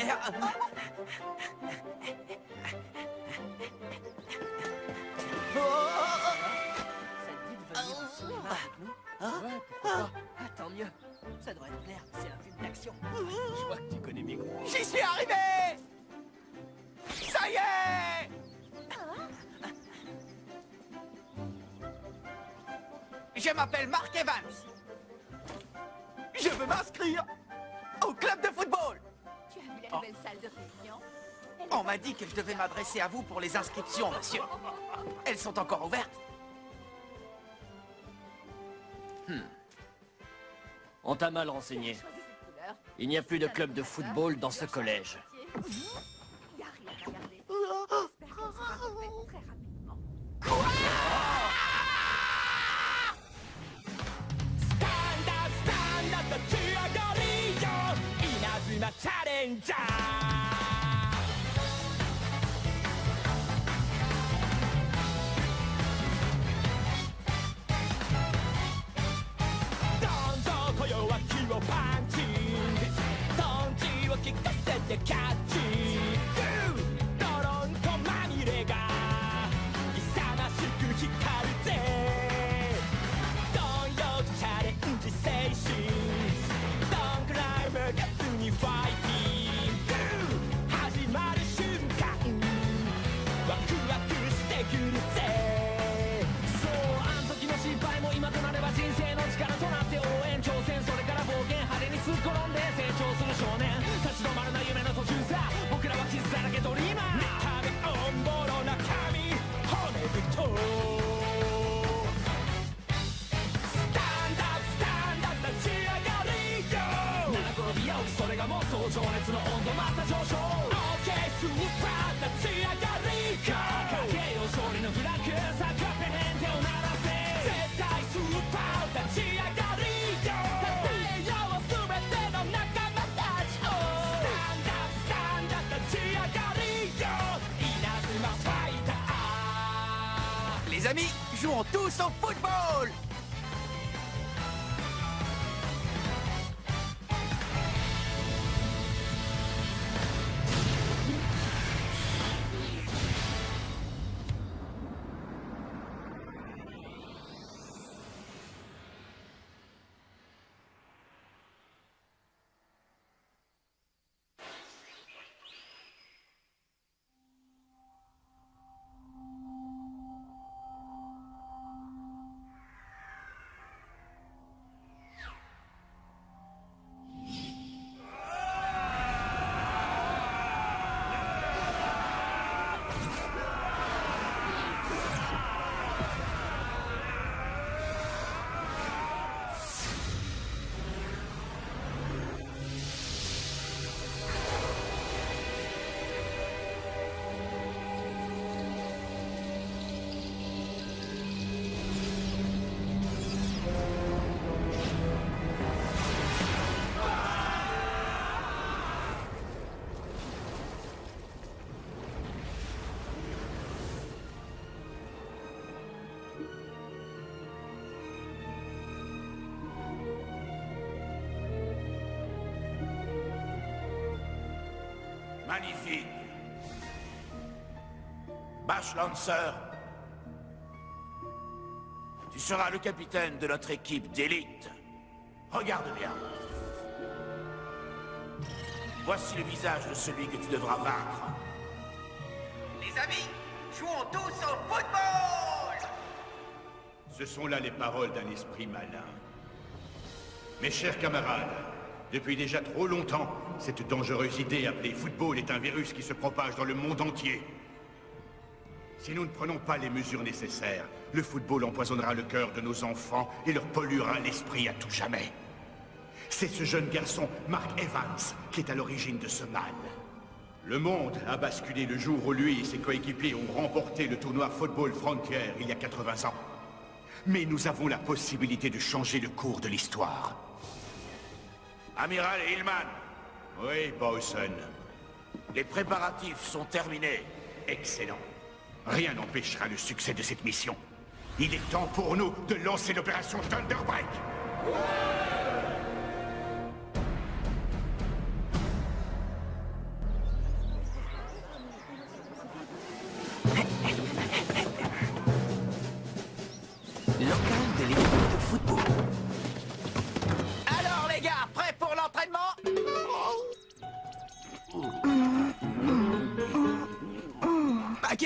faire. Ça te dit de venir au cinéma avec nous? Ouais, pourquoi pas? Ah, tant mieux. Ça devrait te plaire, c'est un film d'action. Je vois que tu connais mes goûts. J'y suis arrivé! Ça y est! Je m'appelle Mark Evans. Je veux m'inscrire au club de football. Tu as vu la nouvelle salle de réunion? On m'a dit que je devais m'adresser à vous pour les inscriptions, monsieur. Elles sont encore ouvertes? On t'a mal renseigné. Choisis cette couleur. Il n'y a plus de club de football dans ce collège. Il n'y a rien à regarder. J'espère qu'on sera refait très rapidement. Stand up 立ち上がりよ稲妻チャレンジャーどんぞこよは気をパンチトンチを聞かせてキャッチドロンコまみれが勇ましく光るぜどんよチャレンジ精神どんくらい無月にファイティング始まる瞬間ワクワクしてくるぜそうあん時の失敗も今となれば人生の力となって応援挑戦それから冒険派手にすっ転んで成長する少年立ち止まるな夢の途中さ僕らは傷だらけドリーマー見た目おんぼろな髪骨太スタンダップ立ち上がりよ七転び八起きそれがもっと情熱の温度また上昇 OK スーパー立ち上がりかけよ勝利のフラッグさあカペヘン手を鳴らせ絶対スーパー立ち上がりよ立てよう全ての仲間たちをスタンダップ立ち上がりよ稲妻ファイター Les amis, jouons tous au football! Magnifique. Bash Lancer, tu seras le capitaine de notre équipe d'élite. Regarde bien. Voici le visage de celui que tu devras vaincre. Les amis, jouons tous au football! Ce sont là les paroles d'un esprit malin. Mes chers camarades, depuis déjà trop longtemps, cette dangereuse idée appelée football est un virus qui se propage dans le monde entier. Si nous ne prenons pas les mesures nécessaires, le football empoisonnera le cœur de nos enfants et leur polluera l'esprit à tout jamais. C'est ce jeune garçon, Mark Evans, qui est à l'origine de ce mal. Le monde a basculé le jour où lui et ses coéquipiers ont remporté le tournoi Football Frontier il y a 80 ans. Mais nous avons la possibilité de changer le cours de l'histoire. Amiral Hillman, Oui, Bowson. les préparatifs sont terminés. Excellent. Rien n'empêchera le succès de cette mission. Il est temps pour nous de lancer l'opération Thunderbreak.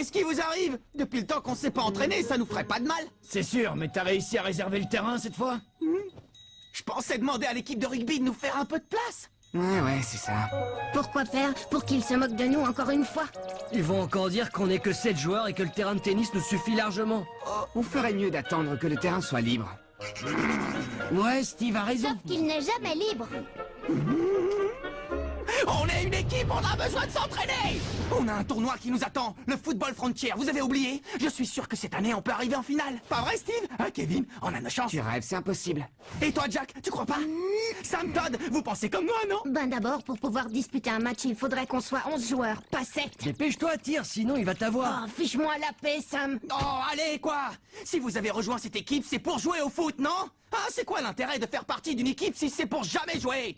qu'est-ce qui vous arrive? Depuis le temps qu'on s'est pas entraîné, ça nous ferait pas de mal. C'est sûr, mais t'as réussi à réserver le terrain cette fois? Je pensais demander à l'équipe de rugby de nous faire un peu de place. Ouais, c'est ça. Pourquoi faire? Pour qu'ils se moquent de nous encore une fois? Ils vont encore dire qu'on est que 7 joueurs et que le terrain de tennis nous suffit largement. On ferait mieux d'attendre que le terrain soit libre. Ouais, Steve a raison. Sauf qu'il n'est jamais libre. On est une équipe, on a besoin de s'entraîner. On a un tournoi qui nous attend, le Football Frontier, vous avez oublié? Je suis sûr que cette année on peut arriver en finale. Pas vrai, Steve? Hein, Kevin? On a nos chances. Tu rêves, c'est impossible. Et toi, Jack, tu crois pas? Sam Todd, vous pensez comme moi, non? Ben d'abord, pour pouvoir disputer un match, il faudrait qu'on soit 11 joueurs, pas 7. Dépêche-toi, tire, sinon il va t'avoir. Oh, fiche-moi la paix, Sam. Oh, allez, quoi? Si vous avez rejoint cette équipe, c'est pour jouer au foot, non? Ah, c'est quoi l'intérêt de faire partie d'une équipe si c'est pour jamais jouer?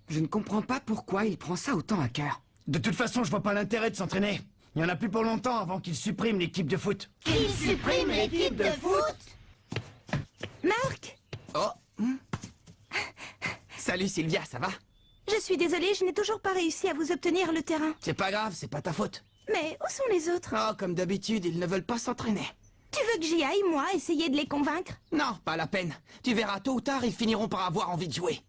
Je ne comprends pas pourquoi il prend ça autant à cœur. De toute façon, je vois pas l'intérêt de s'entraîner. Il y en a plus pour longtemps avant qu'ils suppriment l'équipe de foot. Qu'il supprime l'équipe de foot. Marc! Oh. Salut Sylvia, ça va? Je suis désolée, je n'ai toujours pas réussi à vous obtenir le terrain. C'est pas grave, c'est pas ta faute. Mais où sont les autres? Oh, comme d'habitude, ils ne veulent pas s'entraîner. Tu veux que j'y aille, moi, essayer de les convaincre? Non, pas la peine. Tu verras, tôt ou tard, ils finiront par avoir envie de jouer.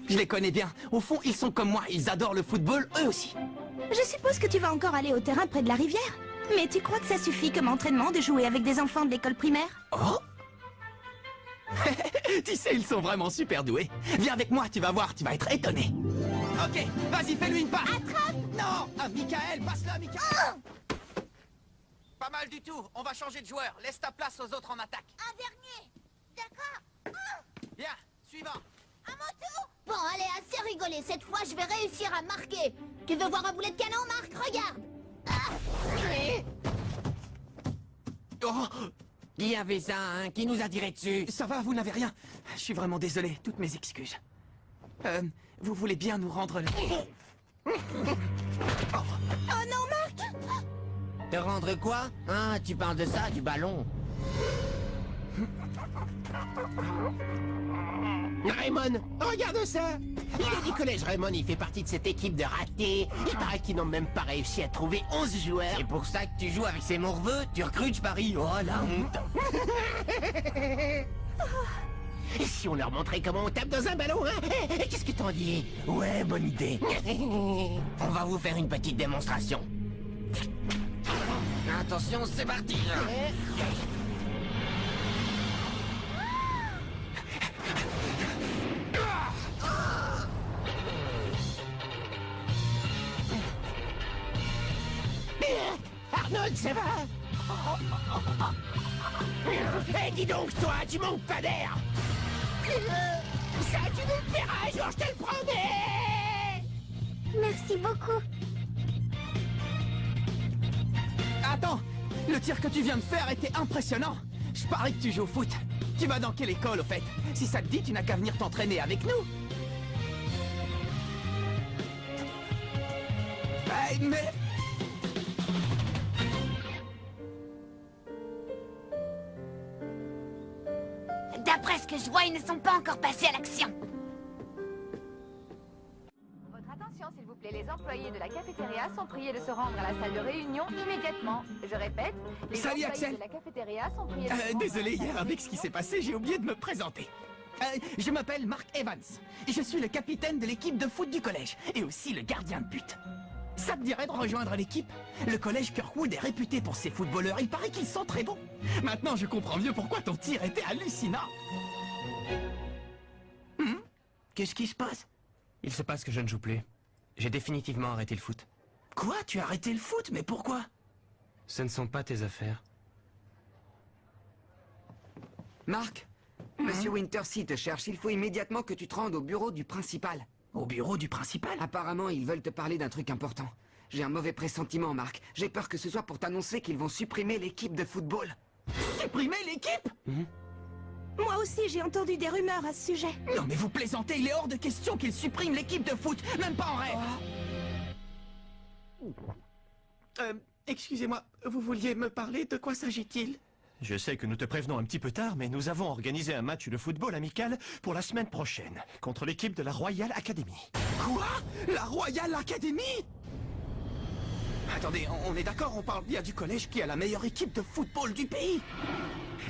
Je les connais bien. Au fond, ils sont comme moi. Ils adorent le football, eux aussi. Je suppose que tu vas encore aller au terrain près de la rivière. Mais tu crois que ça suffit comme entraînement de jouer avec des enfants de l'école primaire? Oh. Tu sais, ils sont vraiment super doués. Viens avec moi, tu vas voir, tu vas être étonné. Ok, vas-y, fais-lui une passe. Attrape! Non, ah, Michael, passe-le à Michael. Pas mal du tout. On va changer de joueur. Laisse ta place aux autres en attaque. Un dernier. D'accord. Bien, suivant. À mon tour. Bon, allez, assez rigolé. Cette fois, je vais réussir à marquer. Tu veux voir un boulet de canon, Marc? Regarde. Oh, Qui avait ça, hein? Qui nous a tiré dessus? ça va, vous n'avez rien. Je suis vraiment désolé. Toutes mes excuses. Vous voulez bien nous rendre le... Oh non, Marc! Te rendre quoi? Hein? Tu parles de ça, du ballon? Raymond, regarde ça! Il est du collège Raymond, il fait partie de cette équipe de ratés. Il paraît qu'ils n'ont même pas réussi à trouver 11 joueurs. C'est pour ça que tu joues avec ces morveux? Tu recrutes, je parie? Oh la honte! Et si on leur montrait comment on tape dans un ballon, hein? Qu'est-ce que t'en dis? Ouais, bonne idée. On va vous faire une petite démonstration. Attention, c'est parti! Arnold, ça va? Eh, dis donc, toi, tu manques pas d'air! Ça, tu nous le paieras, genre, je te le promets! Merci beaucoup. Attends, le tir que tu viens de faire était impressionnant. Je parie que tu joues au foot. Tu vas dans quelle école, au fait? Si ça te dit, tu n'as qu'à venir t'entraîner avec nous. Mais... D'après ce que je vois, ils ne sont pas encore passés à l'action. Votre attention, s'il vous plaît. Les employés de la cafétéria sont priés de se rendre à la salle de réunion immédiatement. Je répète, les Salut, employés Axel. de la cafétéria sont priés de se rendre Désolé, à la hier, salle de avec ce qui réunion s'est passé, j'ai oublié de me présenter. Je m'appelle Mark Evans. Et je suis le capitaine de l'équipe de foot du collège. Et aussi le gardien de but. Ça te dirait de rejoindre l'équipe? Le collège Kirkwood est réputé pour ses footballeurs. Il paraît qu'ils sont très bons. Maintenant, je comprends mieux pourquoi ton tir était hallucinant. Qu'est-ce qui se passe? Il se passe que je ne joue plus. J'ai définitivement arrêté le foot. Quoi? Tu as arrêté le foot? Mais pourquoi? Ce ne sont pas tes affaires. Marc, Monsieur Wintersea te cherche. Il faut immédiatement que tu te rendes au bureau du principal. Au bureau du principal? Apparemment, ils veulent te parler d'un truc important. J'ai un mauvais pressentiment, Marc. J'ai peur que ce soit pour t'annoncer qu'ils vont supprimer l'équipe de football. Supprimer l'équipe? Moi aussi, j'ai entendu des rumeurs à ce sujet. Non mais vous plaisantez, il est hors de question qu'ils suppriment l'équipe de foot, même pas en rêve. Excusez-moi, vous vouliez me parler? De quoi s'agit-il? Je sais que nous te prévenons un petit peu tard, mais nous avons organisé un match de football amical pour la semaine prochaine, contre l'équipe de la Royal Academy. Quoi? La Royal Academy? Attendez, on est d'accord, on parle bien du collège qui a la meilleure équipe de football du pays.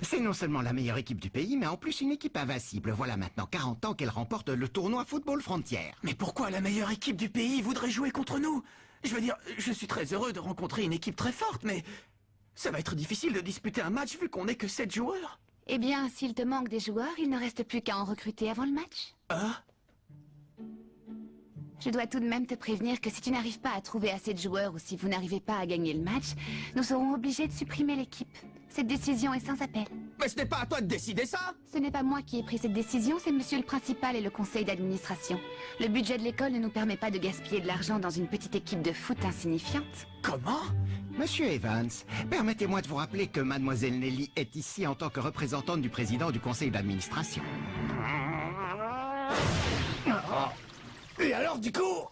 C'est non seulement la meilleure équipe du pays, mais en plus une équipe invincible. Voilà maintenant 40 ans qu'elle remporte le tournoi Football Frontière. Mais pourquoi la meilleure équipe du pays voudrait jouer contre nous? Je veux dire, je suis très heureux de rencontrer une équipe très forte, mais ça va être difficile de disputer un match vu qu'on n'est que 7 joueurs. Eh bien, s'il te manque des joueurs, il ne reste plus qu'à en recruter avant le match. Ah? Je dois tout de même te prévenir que si tu n'arrives pas à trouver assez de joueurs ou si vous n'arrivez pas à gagner le match, nous serons obligés de supprimer l'équipe. Cette décision est sans appel. Mais ce n'est pas à toi de décider ça! Ce n'est pas moi qui ai pris cette décision, c'est monsieur le principal et le conseil d'administration. Le budget de l'école ne nous permet pas de gaspiller de l'argent dans une petite équipe de foot insignifiante. Comment? Monsieur Evans, permettez-moi de vous rappeler que Mademoiselle Nelly est ici en tant que représentante du président du conseil d'administration. Et alors, du coup?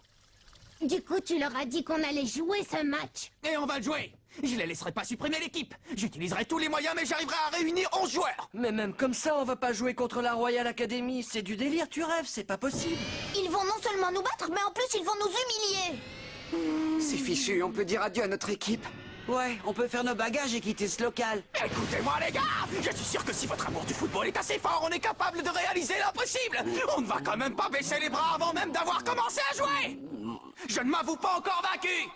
Du coup, tu leur as dit qu'on allait jouer ce match. Et on va le jouer! Je les laisserai pas supprimer l'équipe. J'utiliserai tous les moyens, mais j'arriverai à réunir 11 joueurs. Mais même comme ça, on va pas jouer contre la Royal Academy. C'est du délire, tu rêves, c'est pas possible. Ils vont non seulement nous battre, mais en plus ils vont nous humilier. C'est fichu, on peut dire adieu à notre équipe. Ouais, on peut faire nos bagages et quitter ce local. Écoutez-moi les gars, je suis sûr que si votre amour du football est assez fort, on est capable de réaliser l'impossible. On ne va quand même pas baisser les bras avant même d'avoir commencé à jouer. Je ne m'avoue pas encore vaincu.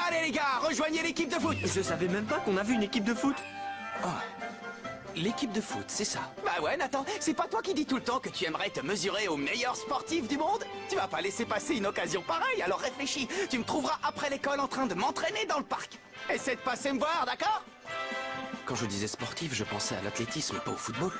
Allez les gars, rejoignez l'équipe de foot. Je savais même pas qu'on avait une équipe de foot. Oh. L'équipe de foot, c'est ça. Bah ouais, Nathan, c'est pas toi qui dis tout le temps que tu aimerais te mesurer aux meilleurs sportifs du monde? Tu vas pas laisser passer une occasion pareille, alors réfléchis. Tu me trouveras après l'école en train de m'entraîner dans le parc. Essaie de passer me voir, d'accord? Quand je disais sportif, je pensais à l'athlétisme, pas au football.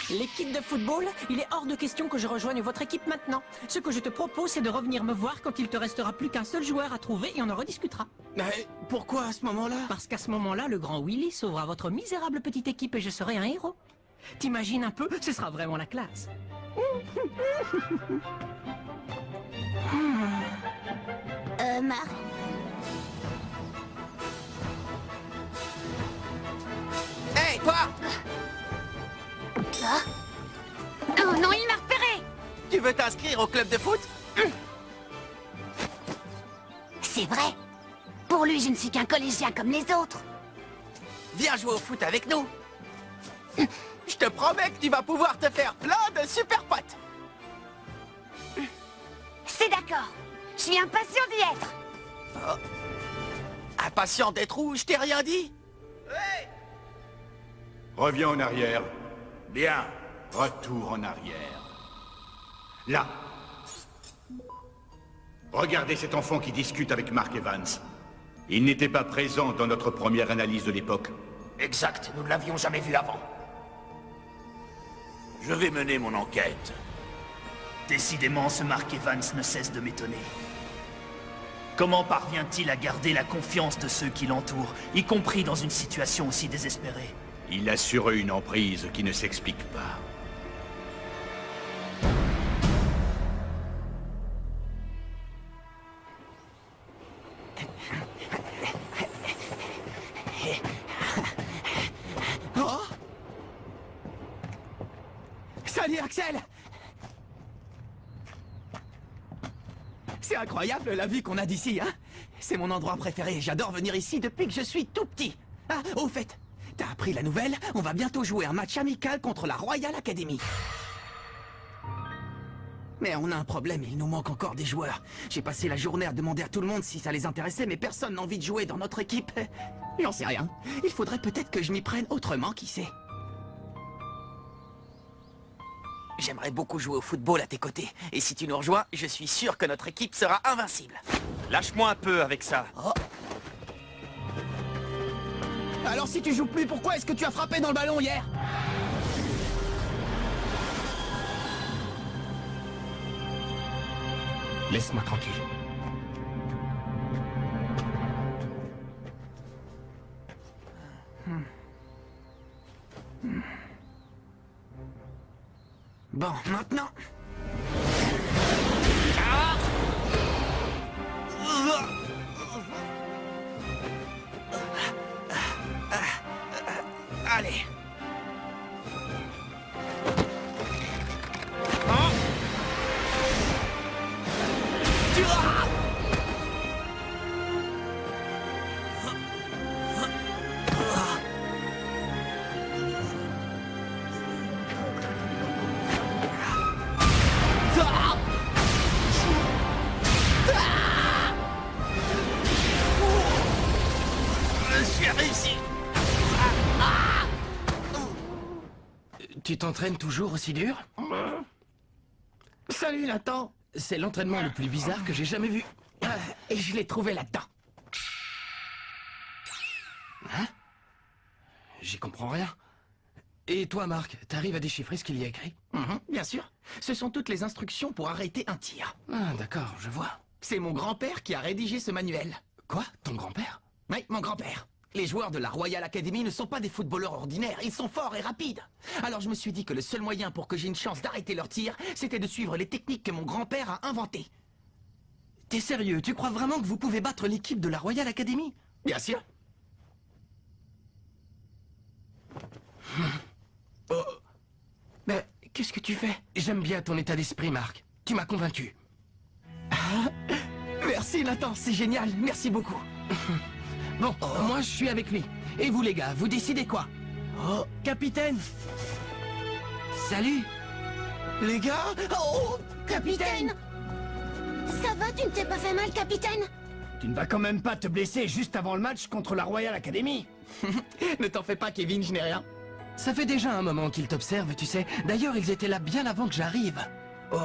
L'équipe de football, il est hors de question que je rejoigne votre équipe maintenant. Ce que je te propose, c'est de revenir me voir quand il te restera plus qu'un seul joueur à trouver et on en rediscutera. Mais pourquoi à ce moment-là? Parce qu'à ce moment-là, le grand Willy sauvera votre misérable petite équipe et je serai un héros. T'imagines un peu, ce sera vraiment la classe. Marc. Hey, toi! Ah. Oh non, il m'a repéré! Tu veux t'inscrire au club de foot? C'est vrai. Pour lui, je ne suis qu'un collégien comme les autres. Viens jouer au foot avec nous. Je te promets que tu vas pouvoir te faire plein de super potes. C'est d'accord. Je suis impatient d'y être. Oh. Impatient d'être où? Je t'ai rien dit. Hey! Reviens en arrière. Bien. Retour en arrière. Là. Regardez cet enfant qui discute avec Mark Evans. Il n'était pas présent dans notre première analyse de l'époque. Exact, nous ne l'avions jamais vu avant. Je vais mener mon enquête. Décidément, ce Mark Evans ne cesse de m'étonner. Comment parvient-il à garder la confiance de ceux qui l'entourent, y compris dans une situation aussi désespérée? Il a sur eux une emprise qui ne s'explique pas. Oh! Salut Axel! C'est incroyable la vue qu'on a d'ici, hein? C'est mon endroit préféré, j'adore venir ici depuis que je suis tout petit. Ah, au fait, t'as appris la nouvelle? On va bientôt jouer un match amical contre la Royal Academy. Mais on a un problème, il nous manque encore des joueurs. J'ai passé la journée à demander à tout le monde si ça les intéressait, mais personne n'a envie de jouer dans notre équipe. J'en sais rien. Il faudrait peut-être que je m'y prenne autrement, qui sait. J'aimerais beaucoup jouer au football à tes côtés. Et si tu nous rejoins, je suis sûr que notre équipe sera invincible. Lâche-moi un peu avec ça. Oh. Alors si tu joues plus, pourquoi est-ce que tu as frappé dans le ballon hier? Laisse-moi tranquille. Bon, maintenant... Allez. Hein? J'ai réussi. Tu t'entraînes toujours aussi dur? Salut Nathan. C'est l'entraînement le plus bizarre que j'ai jamais vu. Et je l'ai trouvé là-dedans. Hein? J'y comprends rien. Et toi, Marc, t'arrives à déchiffrer ce qu'il y a écrit? Bien sûr. Ce sont toutes les instructions pour arrêter un tir. Ah, d'accord, je vois. C'est mon grand-père qui a rédigé ce manuel. Quoi? Ton grand-père? Oui, mon grand-père. Les joueurs de la Royal Academy ne sont pas des footballeurs ordinaires, ils sont forts et rapides. Alors je me suis dit que le seul moyen pour que j'ai une chance d'arrêter leur tir, c'était de suivre les techniques que mon grand-père a inventées. T'es sérieux? Tu crois vraiment que vous pouvez battre l'équipe de la Royal Academy? Bien sûr. Oh. Mais qu'est-ce que tu fais? J'aime bien ton état d'esprit, Marc. Tu m'as convaincu. Merci Nathan, c'est génial, merci beaucoup. Bon, moi je suis avec lui. Et vous les gars, vous décidez quoi? Oh, capitaine. Salut. Les gars. Oh, Capitaine. Ça va, tu ne t'es pas fait mal, capitaine? Tu ne vas quand même pas te blesser juste avant le match contre la Royal Academy. Ne t'en fais pas, Kevin, je n'ai rien. Ça fait déjà un moment qu'ils t'observent, tu sais. D'ailleurs, ils étaient là bien avant que j'arrive. Oh,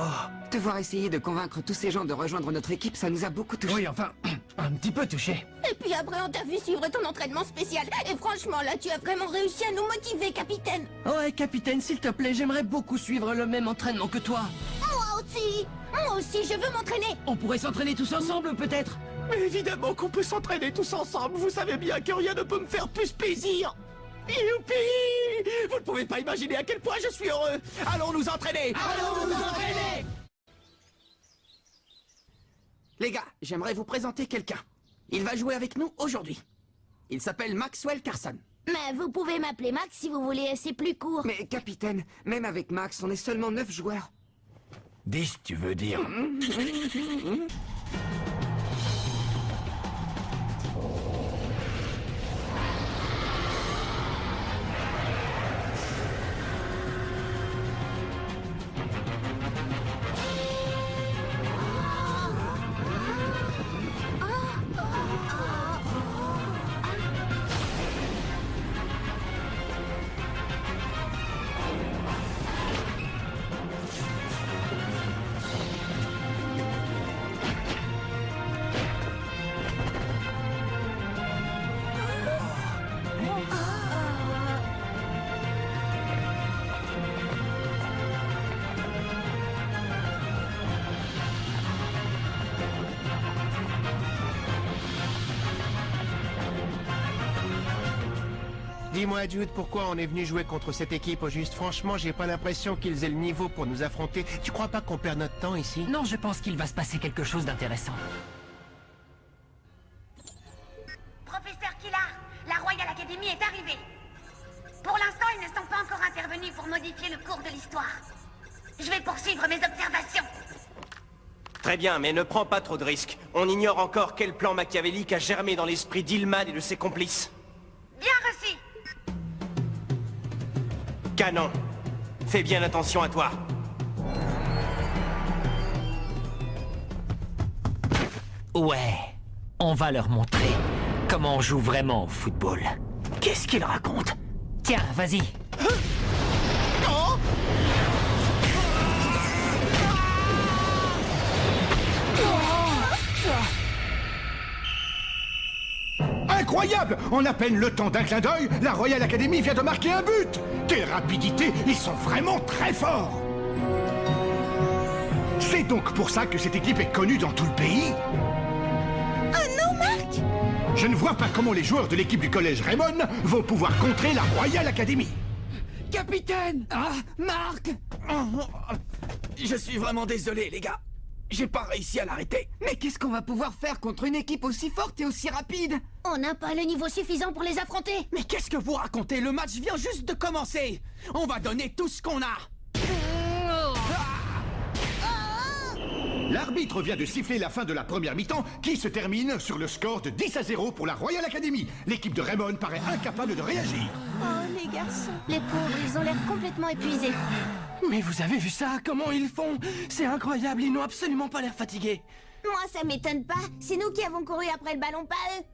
te voir essayer de convaincre tous ces gens de rejoindre notre équipe, ça nous a beaucoup touchés. Oui, enfin, un petit peu touché. Et puis après, on t'a vu suivre ton entraînement spécial. Et franchement, là, tu as vraiment réussi à nous motiver, capitaine. Ouais, capitaine, s'il te plaît, j'aimerais beaucoup suivre le même entraînement que toi. Moi aussi, je veux m'entraîner. On pourrait s'entraîner tous ensemble, peut-être? Mais évidemment qu'on peut s'entraîner tous ensemble. Vous savez bien que rien ne peut me faire plus plaisir. Youpi! Vous ne pouvez pas imaginer à quel point je suis heureux. Allons nous entraîner. Allons nous entraîner. Les gars, j'aimerais vous présenter quelqu'un. Il va jouer avec nous aujourd'hui. Il s'appelle Maxwell Carson. Mais vous pouvez m'appeler Max si vous voulez, c'est plus court. Mais capitaine, même avec Max, on est seulement 9 joueurs. 10, tu veux dire? Dis-moi, Jude, pourquoi on est venu jouer contre cette équipe au juste? Franchement, j'ai pas l'impression qu'ils aient le niveau pour nous affronter. Tu crois pas qu'on perd notre temps ici? Non, je pense qu'il va se passer quelque chose d'intéressant. Professeur Killard, la Royal Academy est arrivée. Pour l'instant, ils ne sont pas encore intervenus pour modifier le cours de l'histoire. Je vais poursuivre mes observations. Très bien, mais ne prends pas trop de risques. On ignore encore quel plan machiavélique a germé dans l'esprit d'Hillman et de ses complices. Bien reçu. Canon, fais bien attention à toi. Ouais, on va leur montrer comment on joue vraiment au football. Qu'est-ce qu'il raconte? Tiens, vas-y. Incroyable! En à peine le temps d'un clin d'œil, la Royal Academy vient de marquer un but! Quelle rapidité! Ils sont vraiment très forts! C'est donc pour ça que cette équipe est connue dans tout le pays? Oh non, Marc! Je ne vois pas comment les joueurs de l'équipe du collège Raymond vont pouvoir contrer la Royal Academy. Capitaine! Ah, Marc! Je suis vraiment désolé, les gars. J'ai pas réussi à l'arrêter. Mais qu'est-ce qu'on va pouvoir faire contre une équipe aussi forte et aussi rapide? On n'a pas le niveau suffisant pour les affronter. Mais qu'est-ce que vous racontez? Le match vient juste de commencer. On va donner tout ce qu'on a. L'arbitre vient de siffler la fin de la première mi-temps qui se termine sur le score de 10-0 pour la Royal Academy. L'équipe de Raymond paraît incapable de réagir. Oh, les garçons. Les pauvres, ils ont l'air complètement épuisés. Mais vous avez vu ça? Comment ils font? C'est incroyable, ils n'ont absolument pas l'air fatigués. Moi, ça m'étonne pas. C'est nous qui avons couru après le ballon, pas eux.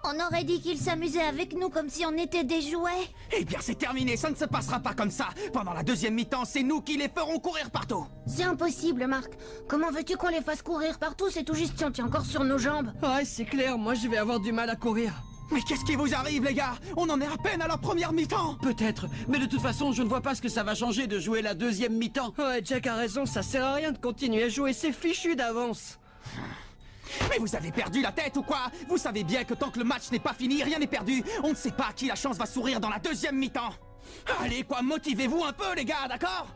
On aurait dit qu'ils s'amusaient avec nous comme si on était des jouets. Eh bien, c'est terminé, ça ne se passera pas comme ça. Pendant la deuxième mi-temps, c'est nous qui les ferons courir partout. C'est impossible, Marc. Comment veux-tu qu'on les fasse courir partout? C'est tout juste si on tient encore sur nos jambes. Ouais, c'est clair, moi je vais avoir du mal à courir. Mais qu'est-ce qui vous arrive, les gars? On en est à peine à la première mi-temps. Peut-être, mais de toute façon, je ne vois pas ce que ça va changer de jouer la deuxième mi-temps. Ouais, Jack a raison, ça sert à rien de continuer à jouer, c'est fichu d'avance. Mais vous avez perdu la tête ou quoi? Vous savez bien que tant que le match n'est pas fini, rien n'est perdu. On ne sait pas à qui la chance va sourire dans la deuxième mi-temps. Allez, quoi, motivez-vous un peu, les gars, d'accord?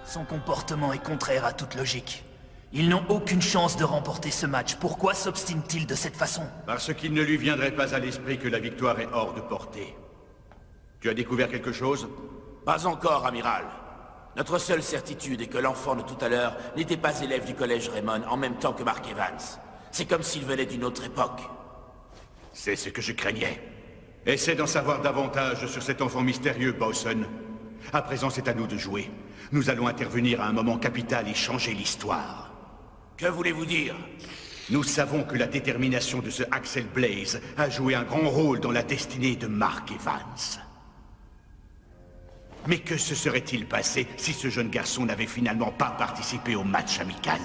Son comportement est contraire à toute logique. Ils n'ont aucune chance de remporter ce match. Pourquoi s'obstine-t-il de cette façon? Parce qu'il ne lui viendrait pas à l'esprit que la victoire est hors de portée. Tu as découvert quelque chose? Pas encore, amiral. Notre seule certitude est que l'enfant de tout à l'heure n'était pas élève du collège Raymond en même temps que Mark Evans. C'est comme s'il venait d'une autre époque. C'est ce que je craignais. Essaie d'en savoir davantage sur cet enfant mystérieux, Bowson. À présent, c'est à nous de jouer. Nous allons intervenir à un moment capital et changer l'histoire. Que voulez-vous dire? Nous savons que la détermination de ce Axel Blaze a joué un grand rôle dans la destinée de Mark Evans. Mais que se serait-il passé si ce jeune garçon n'avait finalement pas participé au match amical?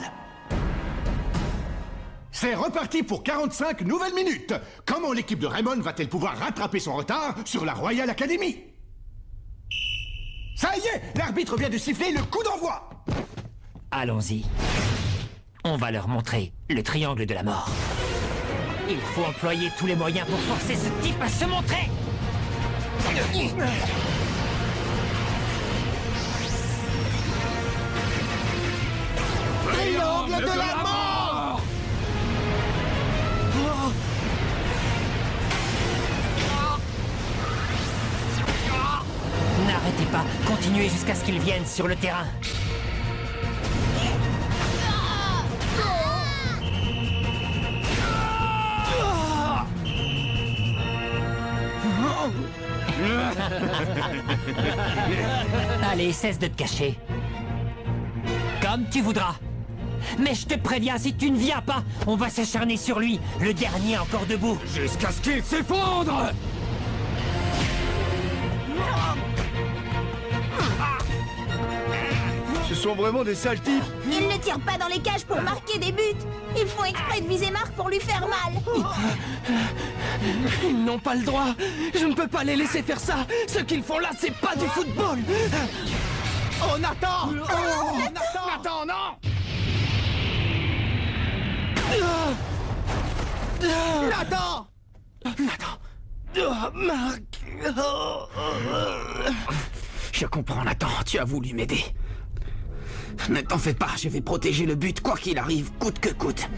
C'est reparti pour 45 nouvelles minutes. Comment l'équipe de Raymond va-t-elle pouvoir rattraper son retard sur la Royal Academy? Ça y est, l'arbitre vient de siffler le coup d'envoi. Allons-y. On va leur montrer le triangle de la mort. Il faut employer tous les moyens pour forcer ce type à se montrer. Triangle de la mort! N'arrêtez pas, continuez jusqu'à ce qu'ils viennent sur le terrain. Allez, cesse de te cacher. Comme tu voudras. Mais je te préviens, si tu ne viens pas, on va s'acharner sur lui, le dernier encore debout. Jusqu'à ce qu'il s'effondre! Ce sont vraiment des sales types. Ils ne tirent pas dans les cages pour marquer des buts. Ils font exprès de viser Marc pour lui faire mal. Ils n'ont pas le droit. Je ne peux pas les laisser faire ça. Ce qu'ils font là, c'est pas du football. Oh, Nathan! Oh, Nathan, non! Nathan! Oh, Marc. Je comprends, Nathan. Tu as voulu m'aider. Ne t'en fais pas, je vais protéger le but quoi qu'il arrive, coûte que coûte.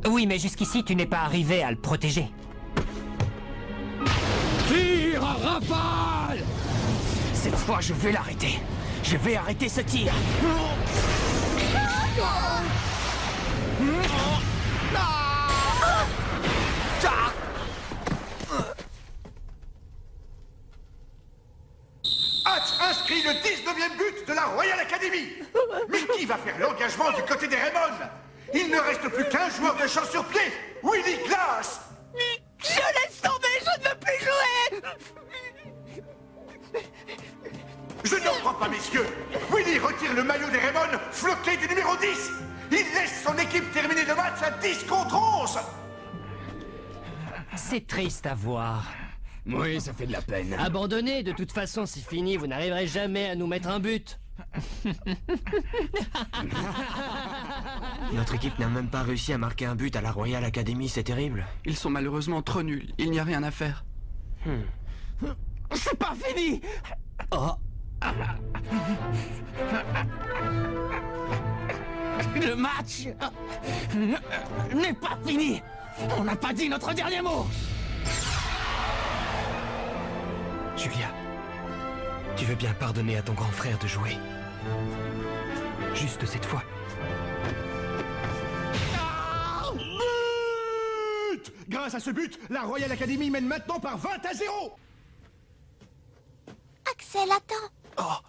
Oui, mais jusqu'ici, tu n'es pas arrivé à le protéger. Tire à rafale! Cette fois, je vais l'arrêter. Je vais arrêter ce tir. Hatch inscrit le 19e but de la Royal Academy. Mais qui va faire l'engagement du côté des Raymond? Il ne reste plus qu'un joueur de champ sur pied, Willy Glass. Je laisse tomber, je ne veux plus jouer. Je n'en crois pas, messieurs. Willy retire le maillot des Raymond, floqué du numéro 10. Il laisse son équipe terminer le match à 10 contre 11. C'est triste à voir. Oui, ça fait de la peine. Abandonnez, de toute façon, c'est fini. Vous n'arriverez jamais à nous mettre un but. Notre équipe n'a même pas réussi à marquer un but à la Royal Academy, c'est terrible. Ils sont malheureusement trop nuls. Il n'y a rien à faire. C'est pas fini! Oh, Le match n'est pas fini. On n'a pas dit notre dernier mot. Julia, tu veux bien pardonner à ton grand frère de jouer? Juste cette fois. But! Grâce à ce but, la Royal Academy mène maintenant par 20-0. Axel, attends. Oh.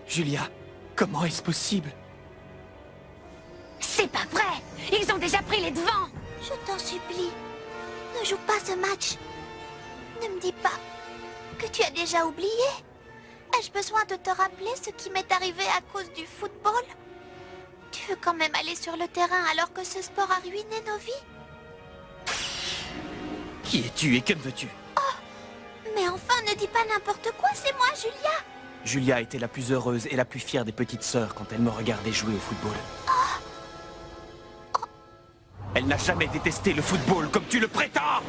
Julia, comment est-ce possible? C'est pas vrai! Ils ont déjà pris les devants! Je t'en supplie, ne joue pas ce match. Ne me dis pas que tu as déjà oublié. Ai-je besoin de te rappeler ce qui m'est arrivé à cause du football? Tu veux quand même aller sur le terrain alors que ce sport a ruiné nos vies? Qui es-tu et que veux-tu? Oh, mais enfin, ne dis pas n'importe quoi, c'est moi, Julia. Julia était la plus heureuse et la plus fière des petites sœurs quand elle me regardait jouer au football. Elle n'a jamais détesté le football comme tu le prétends!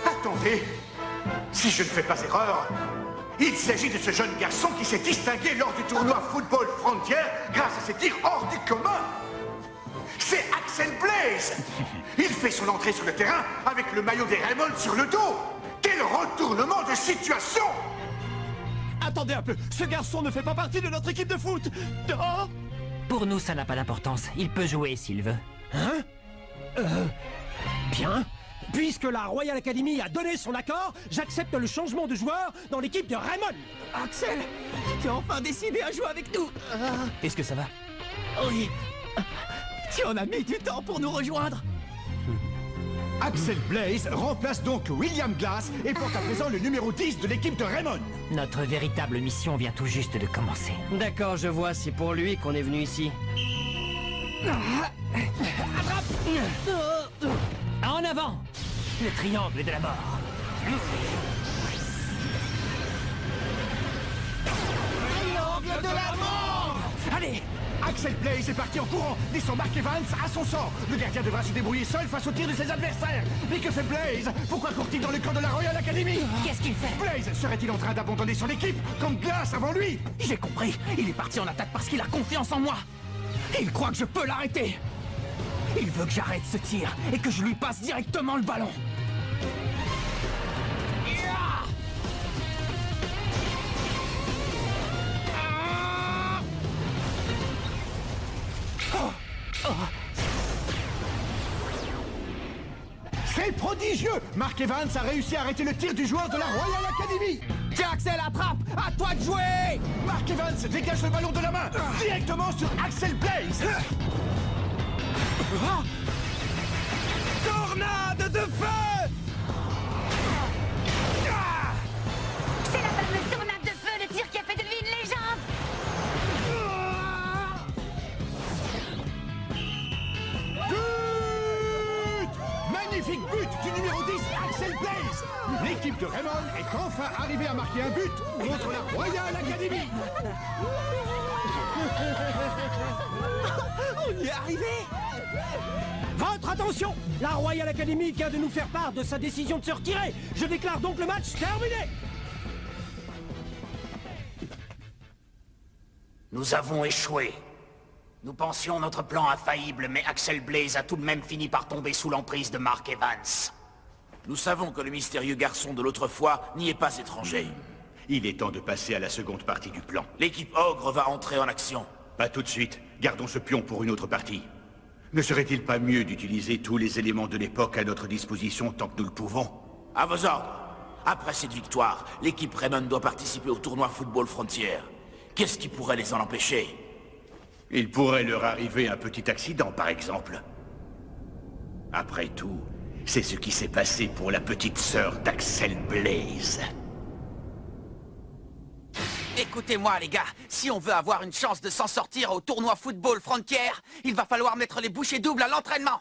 Attendez, si je ne fais pas erreur, il s'agit de ce jeune garçon qui s'est distingué lors du tournoi Football Frontier grâce à ses tirs hors du commun. C'est Axel Blaze. Il fait son entrée sur le terrain avec le maillot des Raymond sur le dos. Quel retournement de situation! Attendez un peu, ce garçon ne fait pas partie de notre équipe de foot. Oh. Pour nous, ça n'a pas d'importance. Il peut jouer s'il veut. Hein? Bien. Puisque la Royal Academy a donné son accord, j'accepte le changement de joueur dans l'équipe de Raymond. Axel, tu as enfin décidé à jouer avec nous. Est-ce que ça va? Oui. Tu en as mis du temps pour nous rejoindre. Axel Blaze remplace donc William Glass et porte à présent le numéro 10 de l'équipe de Raymond. Notre véritable mission vient tout juste de commencer. D'accord, je vois, c'est pour lui qu'on est venu ici. En avant! Le triangle de la mort. Triangle de la mort! Allez! Axel Blaze est parti en courant, laissant Mark Evans à son sort. Le gardien devra se débrouiller seul face au tir de ses adversaires. Mais que fait Blaze? Pourquoi court-il dans le camp de la Royal Academy? Qu'est-ce qu'il fait? Blaze serait-il en train d'abandonner son équipe, comme Glass avant lui? J'ai compris. Il est parti en attaque parce qu'il a confiance en moi. Il croit que je peux l'arrêter. Il veut que j'arrête ce tir et que je lui passe directement le ballon. C'est prodigieux! Mark Evans a réussi à arrêter le tir du joueur de la Royal Academy! Tiens, Axel, attrape! À toi de jouer! Mark Evans dégage le ballon de la main, directement sur Axel Blaze! Tornade de feu! C'est la fameuse tornade de feu, le tir qui a fait de lui une légende! Magnifique but du numéro 10, Axel Blaze! L'équipe de Raymond est enfin arrivée à marquer un but contre la Royal Academy! On y est arrivé! Votre attention! La Royal Academy vient de nous faire part de sa décision de se retirer. Je déclare donc le match terminé. Nous avons échoué. Nous pensions notre plan infaillible, mais Axel Blaze a tout de même fini par tomber sous l'emprise de Mark Evans. Nous savons que le mystérieux garçon de l'autre fois n'y est pas étranger. Il est temps de passer à la seconde partie du plan. L'équipe Ogre va entrer en action. Pas tout de suite. Gardons ce pion pour une autre partie. Ne serait-il pas mieux d'utiliser tous les éléments de l'époque à notre disposition tant que nous le pouvons? À vos ordres. Après cette victoire, l'équipe Raymond doit participer au tournoi Football Frontier. Qu'est-ce qui pourrait les en empêcher? Il pourrait leur arriver un petit accident, par exemple. Après tout, c'est ce qui s'est passé pour la petite sœur d'Axel Blaze. Écoutez-moi, les gars, si on veut avoir une chance de s'en sortir au tournoi Football Frontier, il va falloir mettre les bouchées doubles à l'entraînement.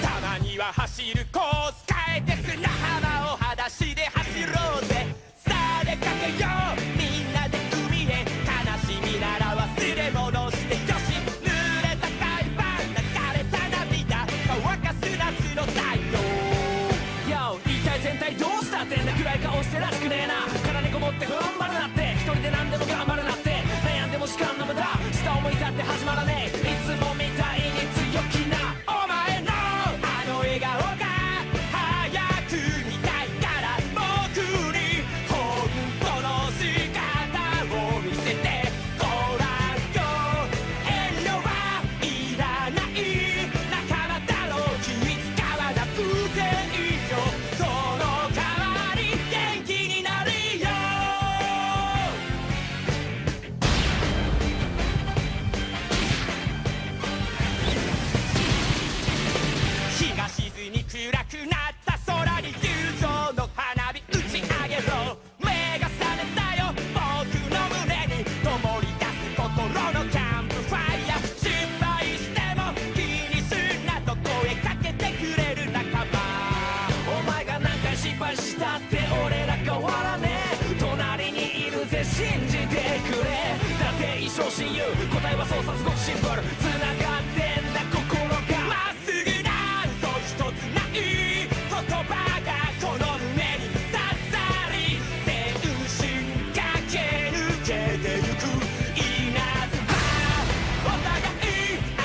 たまには走るコース変えて砂浜を裸足で走ろうぜさあ出かけようみんなで海へ悲しみなら忘れ物してよし濡れた海パン流れた涙乾かす夏の太陽 Yo 一体全体どうしたってんだ暗い顔してらしくねえな殻にこもって踏ん張るなって一人で何でも頑張るなって悩んでも時間の無駄下を向いたって始まらねえいつもみたいに強気なお前のあの笑顔が早く見たいから僕に本当の姿を見せてごらんよ遠慮はいらない仲間だろう気使わなくていいよその代わり元気になるよ日が沈み暗くなった空に友情の花火打ち上げろ目が覚めたよ僕の胸に灯り出す心のキャンプファイヤー失敗しても気にすんなと声かけてくれる仲間お前が何回失敗したって俺ら変わらねえ隣にいるぜ信じてくれだって一生親友答えはそうさすごくシンプル繋がってんだ心がまっすぐな嘘一つない言葉がこの胸に刺さり全身駆け抜けてゆく稲妻お互い相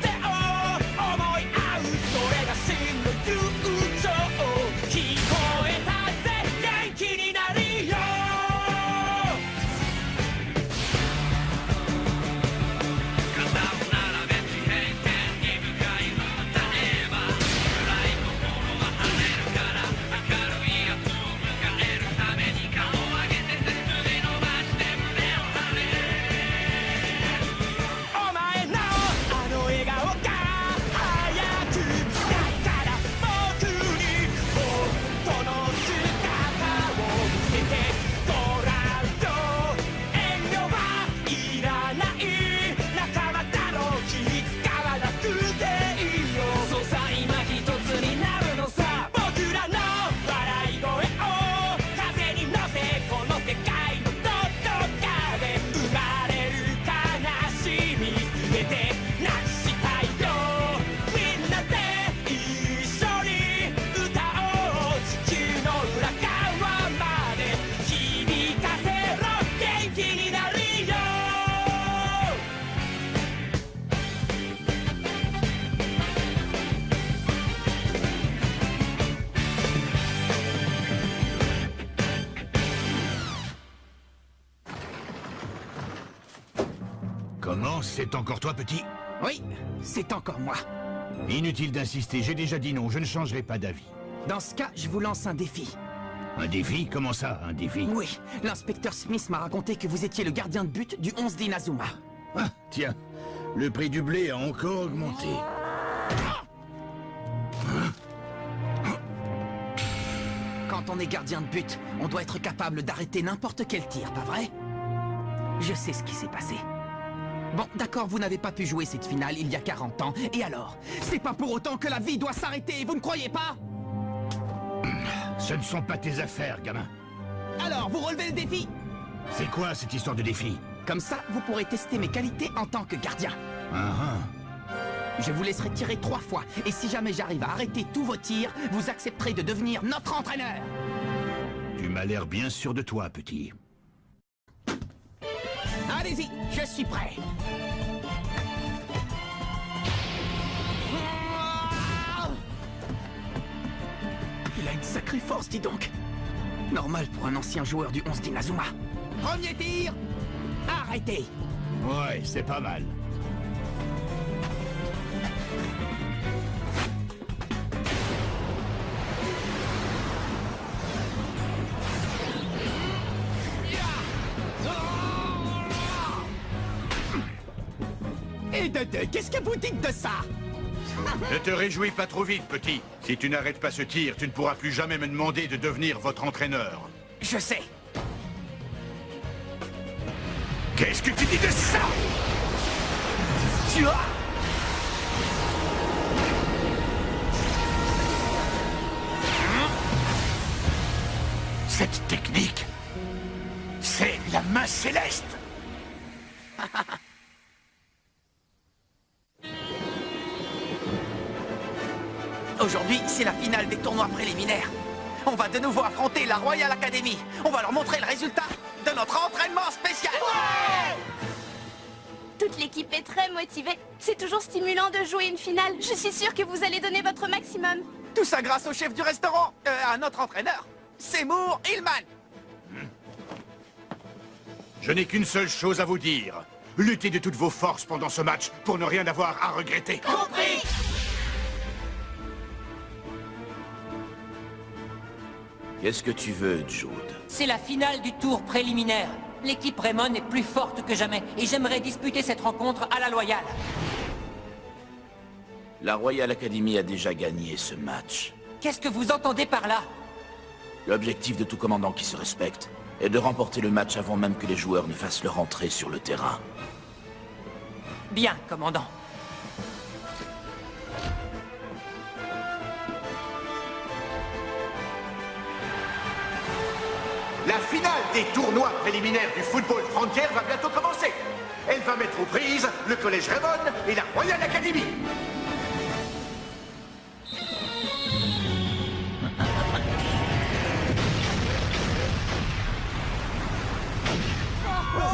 手を思い合うそれが真の友情聞こえたぜ元気になるよお前のあの笑顔が早く見たいから僕に本当の姿を見せてごらんよ遠慮はいらない仲間だろう気使わなくていいよそうさ今一つになるのさ僕らの笑い声を風に乗せこの世界のどこかで生まれる悲しみ全てなくしたいよみんなで一緒に歌おう地球の裏側まで響かせろ元気になるよComment? C'est encore toi, petit? Oui, c'est encore moi. Inutile d'insister, j'ai déjà dit non, je ne changerai pas d'avis. Dans ce cas, je vous lance un défi. Un défi? Comment ça, un défi? Oui, l'inspecteur Smith m'a raconté que vous étiez le gardien de but du 11 d'Inazuma. Ah, tiens, le prix du blé a encore augmenté. Quand on est gardien de but, on doit être capable d'arrêter n'importe quel tir, pas vrai? Je sais ce qui s'est passé. Bon, d'accord, vous n'avez pas pu jouer cette finale il y a 40 ans, et alors? C'est pas pour autant que la vie doit s'arrêter, vous ne croyez pas? Ce ne sont pas tes affaires, gamin. Alors, vous relevez le défi? C'est quoi cette histoire de défi? Comme ça, vous pourrez tester mes qualités en tant que gardien. Je vous laisserai tirer 3 fois, et si jamais j'arrive à arrêter tous vos tirs, vous accepterez de devenir notre entraîneur. Tu m'as l'air bien sûr de toi, petit. Allez-y, je suis prêt. Il a une sacrée force, dis donc. Normal pour un ancien joueur du 11 d'Inazuma. Premier tir. Arrêtez. Ouais, c'est pas mal. Hé, qu'est-ce que vous dites de ça? Ne te réjouis pas trop vite, petit. Si tu n'arrêtes pas ce tir, tu ne pourras plus jamais me demander de devenir votre entraîneur. Je sais. Qu'est-ce que tu dis de ça? Tu as... Cette technique, c'est la main céleste. Aujourd'hui, c'est la finale des tournois préliminaires. On va de nouveau affronter la Royal Academy. On va leur montrer le résultat de notre entraînement spécial. Toute l'équipe est très motivée. C'est toujours stimulant de jouer une finale. Je suis sûre que vous allez donner votre maximum. Tout ça grâce au chef du restaurant, à notre entraîneur, Seymour Hillman. Je n'ai qu'une seule chose à vous dire. Luttez de toutes vos forces pendant ce match pour ne rien avoir à regretter. Compris! Qu'est-ce que tu veux, Jude? C'est la finale du tour préliminaire. L'équipe Raymond est plus forte que jamais et j'aimerais disputer cette rencontre à la loyale. La Royal Academy a déjà gagné ce match. Qu'est-ce que vous entendez par là? L'objectif de tout commandant qui se respecte est de remporter le match avant même que les joueurs ne fassent leur entrée sur le terrain. Bien, commandant. La finale des tournois préliminaires du football frontière va bientôt commencer. Elle va mettre aux prises le Collège Raymond et la Royal Academy.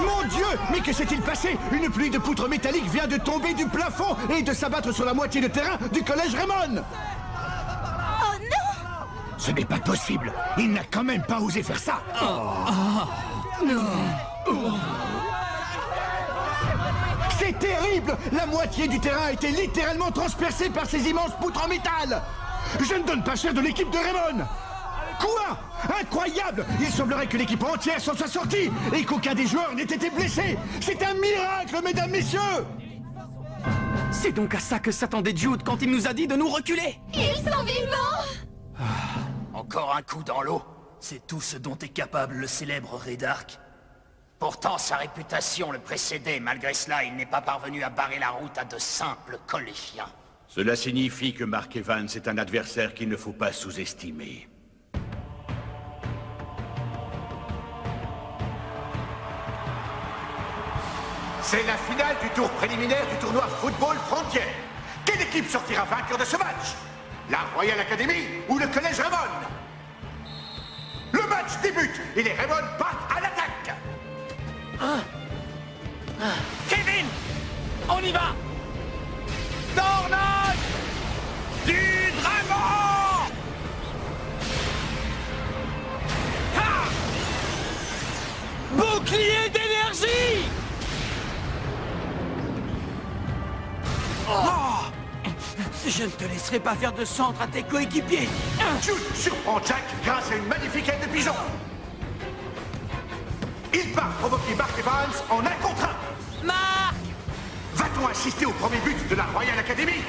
Mon Dieu! Mais que s'est-il passé? Une pluie de poutres métalliques vient de tomber du plafond et de s'abattre sur la moitié de terrain du Collège Raymond! Oh non! Ce n'est pas possible! Il n'a quand même pas osé faire ça! C'est terrible! La moitié du terrain a été littéralement transpercée par ces immenses poutres en métal! Je ne donne pas cher de l'équipe de Raymond! Quoi? Incroyable! Il semblerait que l'équipe entière s'en soit sortie et qu'aucun des joueurs n'ait été blessé! C'est un miracle, mesdames, messieurs! C'est donc à ça que s'attendait Jude quand il nous a dit de nous reculer. Ils sont vivants! Encore un coup dans l'eau. C'est tout ce dont est capable le célèbre Ray Dark. Pourtant, sa réputation le précédait. Malgré cela, il n'est pas parvenu à barrer la route à de simples collégiens. Cela signifie que Mark Evans est un adversaire qu'il ne faut pas sous-estimer. C'est la finale du tour préliminaire du tournoi Football Frontière. Quelle équipe sortira vainqueur de ce match? La Royal Academy ou le Collège Raymond? Le match débute et les Raymond partent à l'attaque. Kevin! On y va! Tornade du dragon! Ha! Bouclier d'énergie! Oh! Je ne te laisserai pas faire de centre à tes coéquipiers. Jude surprend Jack grâce à une magnifique aile de pigeon. Il part provoquer Mark Evans en 1 contre 1. Mark! Va-t-on assister au premier but de la Royal Academy?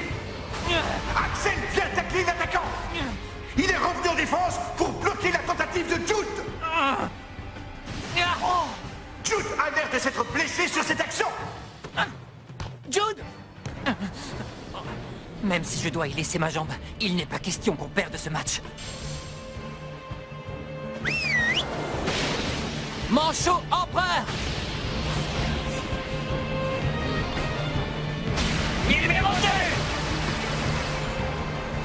Axel vient tacler l'attaquant. Il est revenu en défense pour bloquer la tentative de Jude. Jude a l'air de s'être blessé sur cette action. Jude! Même si je dois y laisser ma jambe, il n'est pas question qu'on perde ce match. Manchot empereur! Numéro 2!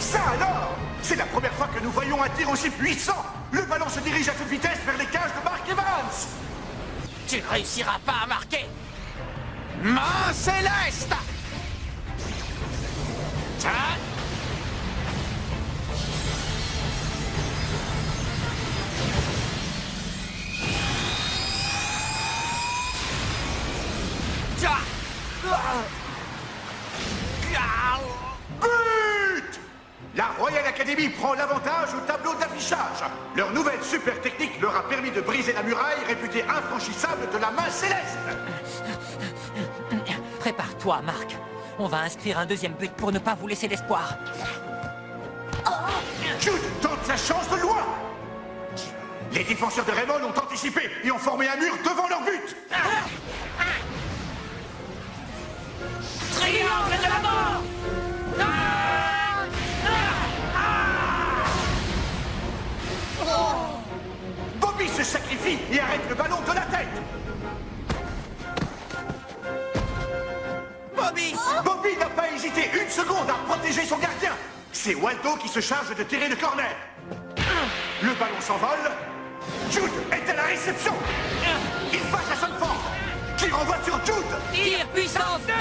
Ça alors! C'est la première fois que nous voyons un tir aussi puissant! Le ballon se dirige à toute vitesse vers les cages de Mark Evans! Tu ne réussiras pas à marquer! Main céleste! But! La Royal Academy prend l'avantage au tableau d'affichage. Leur nouvelle super technique leur a permis de briser la muraille réputée infranchissable de la main céleste. Prépare-toi, Marc. On va inscrire un deuxième but pour ne pas vous laisser d'espoir. Jude tente sa chance de loin. Les défenseurs de Raymond ont anticipé et ont formé un mur devant leur but. Triangle de la mort! Bobby se sacrifie et arrête le ballon de la tête. Bobby n'a pas hésité une seconde à protéger son gardien. C'est Waldo qui se charge de tirer le corner. Le ballon s'envole. Jude est à la réception. Il passe à Sanford, qui renvoie sur Jude. Tir puissance 2.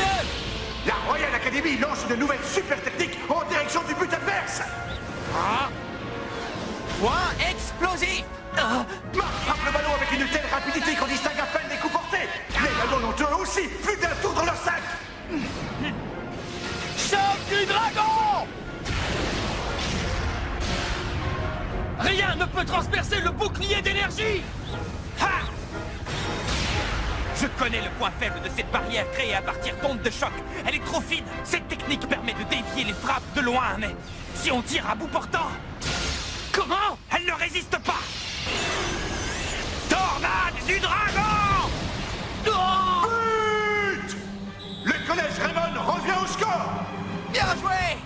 La Royal Academy lance une nouvelle super technique en direction du but adverse. Point explosif. Marc frappe le ballon avec une telle rapidité qu'on distingue à peine les coups portés. Les ballons ont eux aussi plus d'un tour dans leur sac. Choc du dragon! Rien ne peut transpercer le bouclier d'énergie! Ha! Je connais le point faible de cette barrière créée à partir d'ondes de choc. Elle est trop fine. Cette technique permet de dévier les frappes de loin, mais si on tire à bout portant... Comment? Elle ne résiste pas! Tornade du dragon! Oh! But! Le collège Raymond revient au score! Bien joué!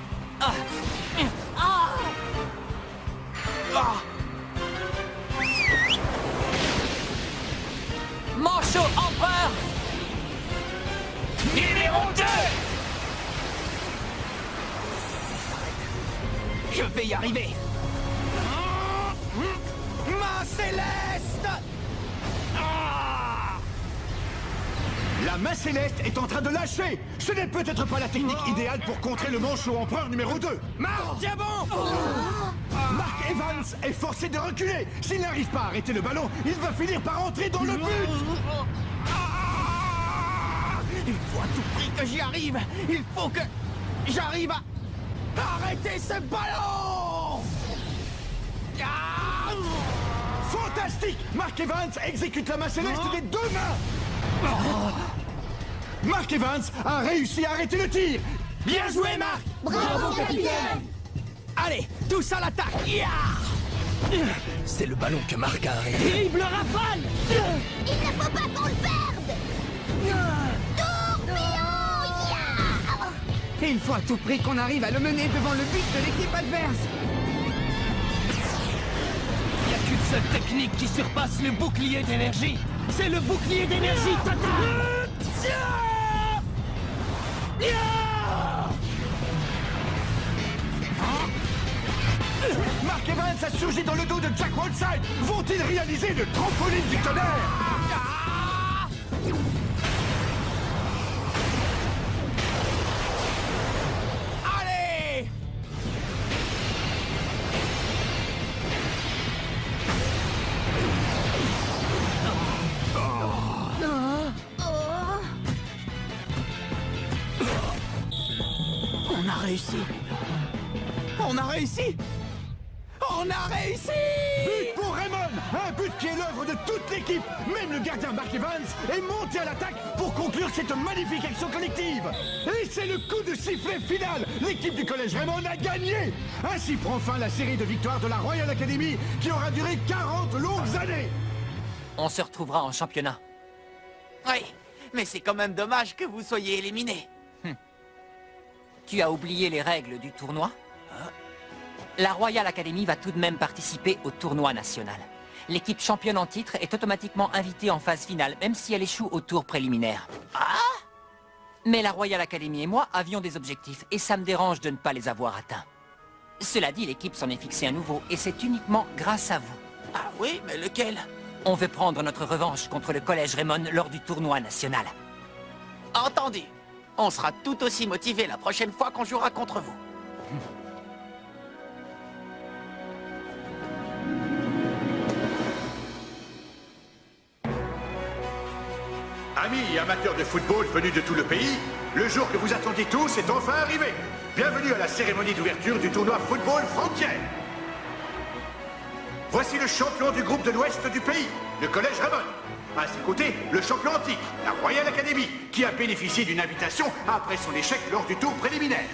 Manchot empereur. Numéro 2! Je vais y arriver. Main céleste! La main céleste est en train de lâcher. Ce n'est peut-être pas la technique idéale pour contrer le manchot empereur numéro 2. Marc Diamant! Mark Evans est forcé de reculer. S'il n'arrive pas à arrêter le ballon, il va finir par entrer dans le but. Il faut à tout prix que j'y arrive. Il faut que j'arrive à arrêter ce ballon. Fantastique! Mark Evans exécute la main céleste des deux mains. Mark Evans a réussi à arrêter le tir. Bien joué, Marc! Bravo, capitaine! Allez, tous à l'attaque! C'est le ballon que Marc a arrêté. Terrible rafale! Il ne faut pas qu'on le perde! Et il faut à tout prix qu'on arrive à le mener devant le but de l'équipe adverse. Il n'y a qu'une seule technique qui surpasse le bouclier d'énergie. C'est le bouclier d'énergie total! Mark Evans a surgi dans le dos de Jack Whiteside. Vont-ils réaliser le trampoline du tonnerre? Allez! On a réussi! On a réussi! On a réussi! But pour Raymond! Un but qui est l'œuvre de toute l'équipe! Même le gardien Mark Evans est monté à l'attaque pour conclure cette magnifique action collective! Et c'est le coup de sifflet final! L'équipe du collège Raymond a gagné! Ainsi prend fin la série de victoires de la Royal Academy qui aura duré 40 longues années! On se retrouvera en championnat. Oui, mais c'est quand même dommage que vous soyez éliminés. Tu as oublié les règles du tournoi? La Royal Academy va tout de même participer au tournoi national. L'équipe championne en titre est automatiquement invitée en phase finale, même si elle échoue au tour préliminaire. Mais la Royal Academy et moi avions des objectifs, et ça me dérange de ne pas les avoir atteints. Cela dit, l'équipe s'en est fixé un nouveau, et c'est uniquement grâce à vous. Ah oui, mais lequel? On veut prendre notre revanche contre le collège Raymond lors du tournoi national. Entendu. On sera tout aussi motivés la prochaine fois qu'on jouera contre vous. Amis et amateurs de football venus de tout le pays, le jour que vous attendiez tous est enfin arrivé. Bienvenue à la cérémonie d'ouverture du tournoi Football Frontière. Voici le champion du groupe de l'ouest du pays, le collège Raymond. À ses côtés, le champion antique, la Royal Academy, qui a bénéficié d'une invitation après son échec lors du tour préliminaire.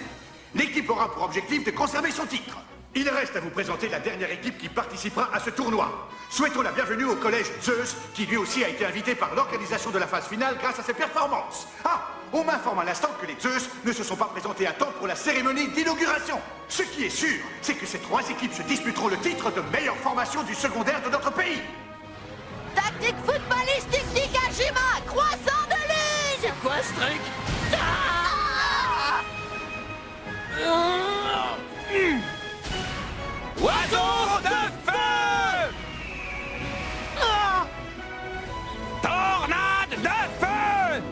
L'équipe aura pour objectif de conserver son titre. Il reste à vous présenter la dernière équipe qui participera à ce tournoi. Souhaitons la bienvenue au collège Zeus, qui lui aussi a été invité par l'organisation de la phase finale grâce à ses performances. Ah, on m'informe à l'instant que les Zeus ne se sont pas présentés à temps pour la cérémonie d'inauguration. Ce qui est sûr, c'est que ces 3 équipes se disputeront le titre de meilleure formation du secondaire de notre pays. Tactique footballistique Nikajima, croissant de lune. C'est quoi ce truc? Oiseau de feu! Tornade de feu!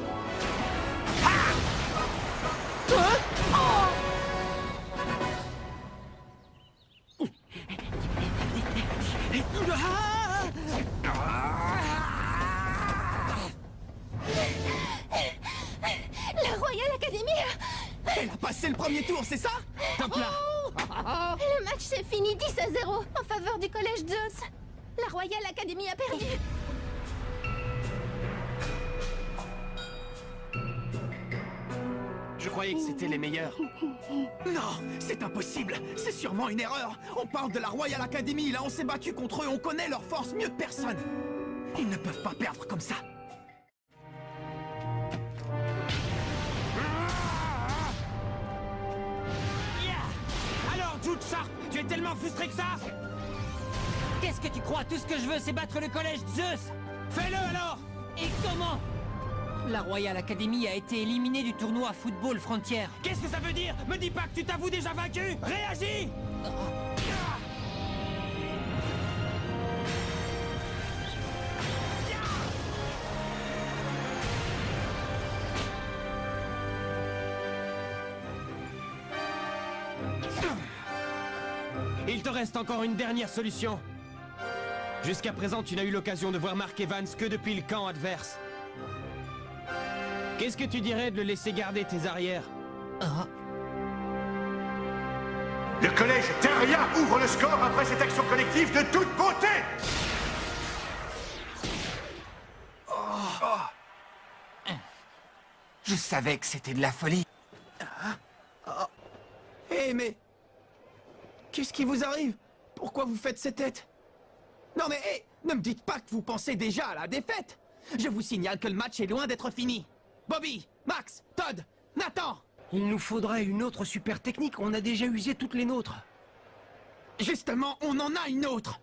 La Royal Academy Elle a passé le premier tour, c'est ça? Top là. Le match s'est fini 10-0 en faveur du collège Zeus. La Royal Academy a perdu. Je croyais que c'était les meilleurs. Non, c'est impossible. C'est sûrement une erreur. On parle de la Royal Academy, là on s'est battu contre eux, on connaît leur force mieux que personne. Ils ne peuvent pas perdre comme ça. Alors, Jude Sharp, tu es tellement frustré que ça? Qu'est-ce que tu crois? Tout ce que je veux, c'est battre le collège Zeus. Fais-le alors. Et comment? La Royal Academy a été éliminée du tournoi Football Frontier. Qu'est-ce que ça veut dire? Me dis pas que tu t'avoues déjà vaincu. Réagis. Il te reste encore une dernière solution. Jusqu'à présent, tu n'as eu l'occasion de voir Mark Evans que depuis le camp adverse. Qu'est-ce que tu dirais de le laisser garder tes arrières? Le collège Terria ouvre le score après cette action collective de toute beauté. Je savais que c'était de la folie. Hé, mais... Qu'est-ce qui vous arrive? Pourquoi vous faites ces têtes? Non mais, hé, ne me dites pas que vous pensez déjà à la défaite. Je vous signale que le match est loin d'être fini. Bobby, Max, Todd, Nathan! Il nous faudrait une autre super technique, on a déjà usé toutes les nôtres. Justement, on en a une autre.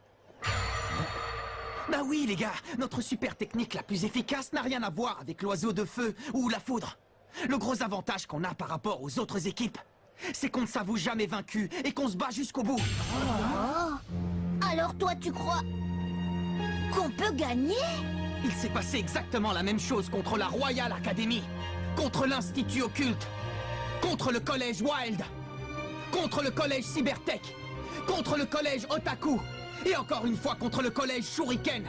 Bah oui les gars, notre super technique la plus efficace n'a rien à voir avec l'oiseau de feu ou la foudre. Le gros avantage qu'on a par rapport aux autres équipes, c'est qu'on ne s'avoue jamais vaincu et qu'on se bat jusqu'au bout. Alors toi tu crois qu'on peut gagner? Il s'est passé exactement la même chose contre la Royal Academy, contre l'Institut Occulte, contre le collège Wild, contre le collège Cybertech, contre le collège Otaku, et encore une fois contre le collège Shuriken.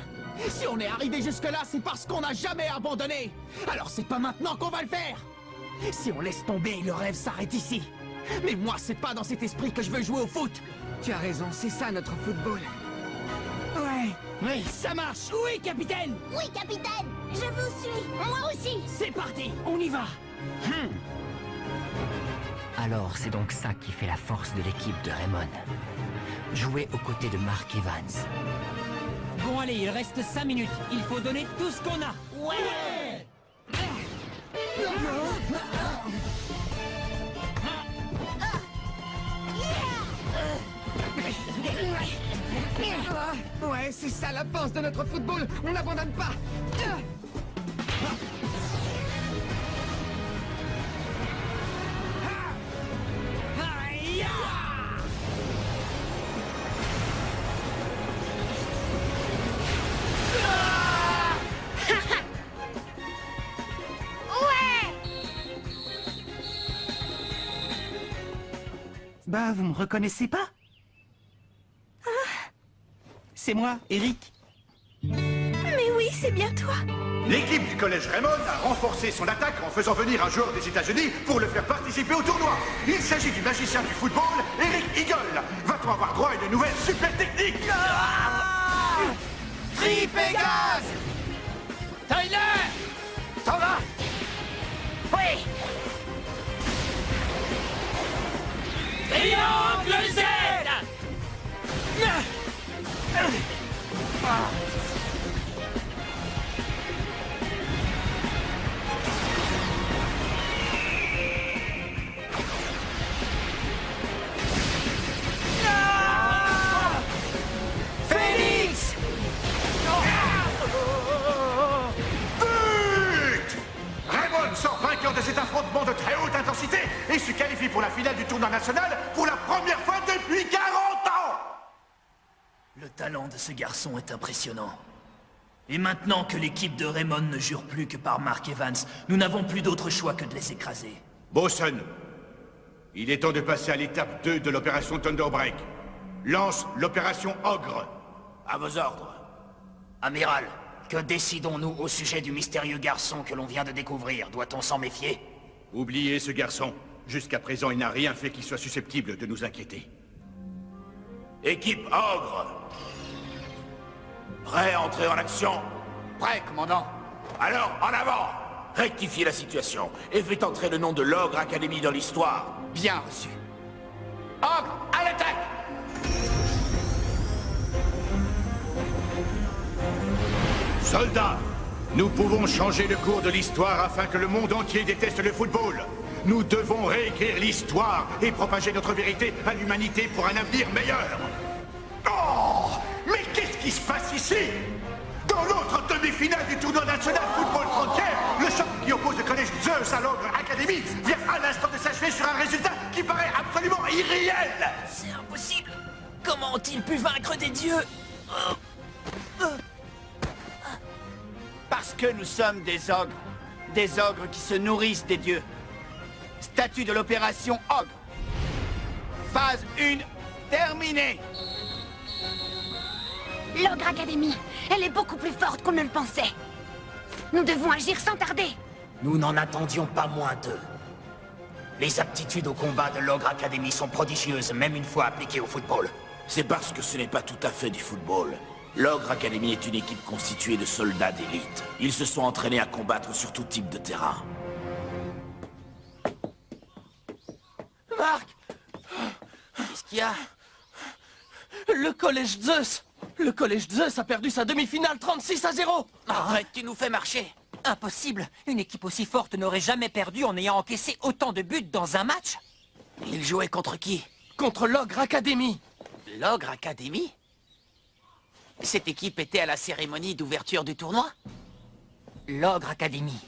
Si on est arrivé jusque-là, c'est parce qu'on n'a jamais abandonné. Alors c'est pas maintenant qu'on va le faire. Si on laisse tomber, le rêve s'arrête ici. Mais moi, c'est pas dans cet esprit que je veux jouer au foot. Tu as raison, c'est ça notre football. Ouais, oui, ça marche. Oui, capitaine. Oui, capitaine. Je vous suis. Moi aussi. C'est parti, on y va. Alors, c'est donc ça qui fait la force de l'équipe de Raymond. Jouer aux côtés de Mark Evans. Bon allez, il reste 5 minutes. Il faut donner tout ce qu'on a. Ouais. Ouais, c'est ça la force de notre football. On n'abandonne pas. Bah, vous me reconnaissez pas? C'est moi, Eric. Mais oui, c'est bien toi. L'équipe du collège Raymond a renforcé son attaque en faisant venir un joueur des États-Unis pour le faire participer au tournoi. Il s'agit du magicien du football, Eric Eagle. Va-t-on avoir droit à une nouvelle super technique? Tripégase! Tyler! T'en vas? Oui! Triangle Z! Phoenix! But! Raymond sort vainqueur de cet affrontement de très haute intensité et se qualifie pour la finale du tournoi national pour la première fois depuis 40 ans! Le talent de ce garçon est impressionnant. Et maintenant que l'équipe de Raymond ne jure plus que par Mark Evans, nous n'avons plus d'autre choix que de les écraser. Bosun, il est temps de passer à l'étape 2 de l'opération Thunderbreak. Lance l'opération Ogre. À vos ordres. Amiral, que décidons-nous au sujet du mystérieux garçon que l'on vient de découvrir? Doit-on s'en méfier? Oubliez ce garçon. Jusqu'à présent, il n'a rien fait qui soit susceptible de nous inquiéter. Équipe Ogre! Prêt à entrer en action? Prêt, commandant. Alors, en avant! Rectifiez la situation et faites entrer le nom de l'Ogre Academy dans l'histoire. Bien reçu. Ogre, à l'attaque! Soldats, nous pouvons changer le cours de l'histoire afin que le monde entier déteste le football. Nous devons réécrire l'histoire et propager notre vérité à l'humanité pour un avenir meilleur. Oh! Mais qu'est-ce qui se passe ici? Dans l'autre demi-finale du tournoi national football frontière, le choc qui oppose le collège Zeus à l'Ogre Academy vient à l'instant de s'achever sur un résultat qui paraît absolument irréel. C'est impossible. Comment ont-ils pu vaincre des dieux? Parce que nous sommes des ogres. Des ogres qui se nourrissent des dieux. Statut de l'opération Ogre. Phase 1 terminée. L'Ogre Academy, elle est beaucoup plus forte qu'on ne le pensait. Nous devons agir sans tarder. Nous n'en attendions pas moins d'eux. Les aptitudes au combat de l'Ogre Academy sont prodigieuses, même une fois appliquées au football. C'est parce que ce n'est pas tout à fait du football. L'Ogre Academy est une équipe constituée de soldats d'élite. Ils se sont entraînés à combattre sur tout type de terrain. Marc! Qu'est-ce qu'il y a? Le collège Zeus! Le collège Zeus a perdu sa demi-finale 36-0! Arrête, tu nous fais marcher! Impossible! Une équipe aussi forte n'aurait jamais perdu en ayant encaissé autant de buts dans un match! Il jouait contre qui? Contre l'Ogre Academy! L'Ogre Academy? Cette équipe était à la cérémonie d'ouverture du tournoi? L'Ogre Academy.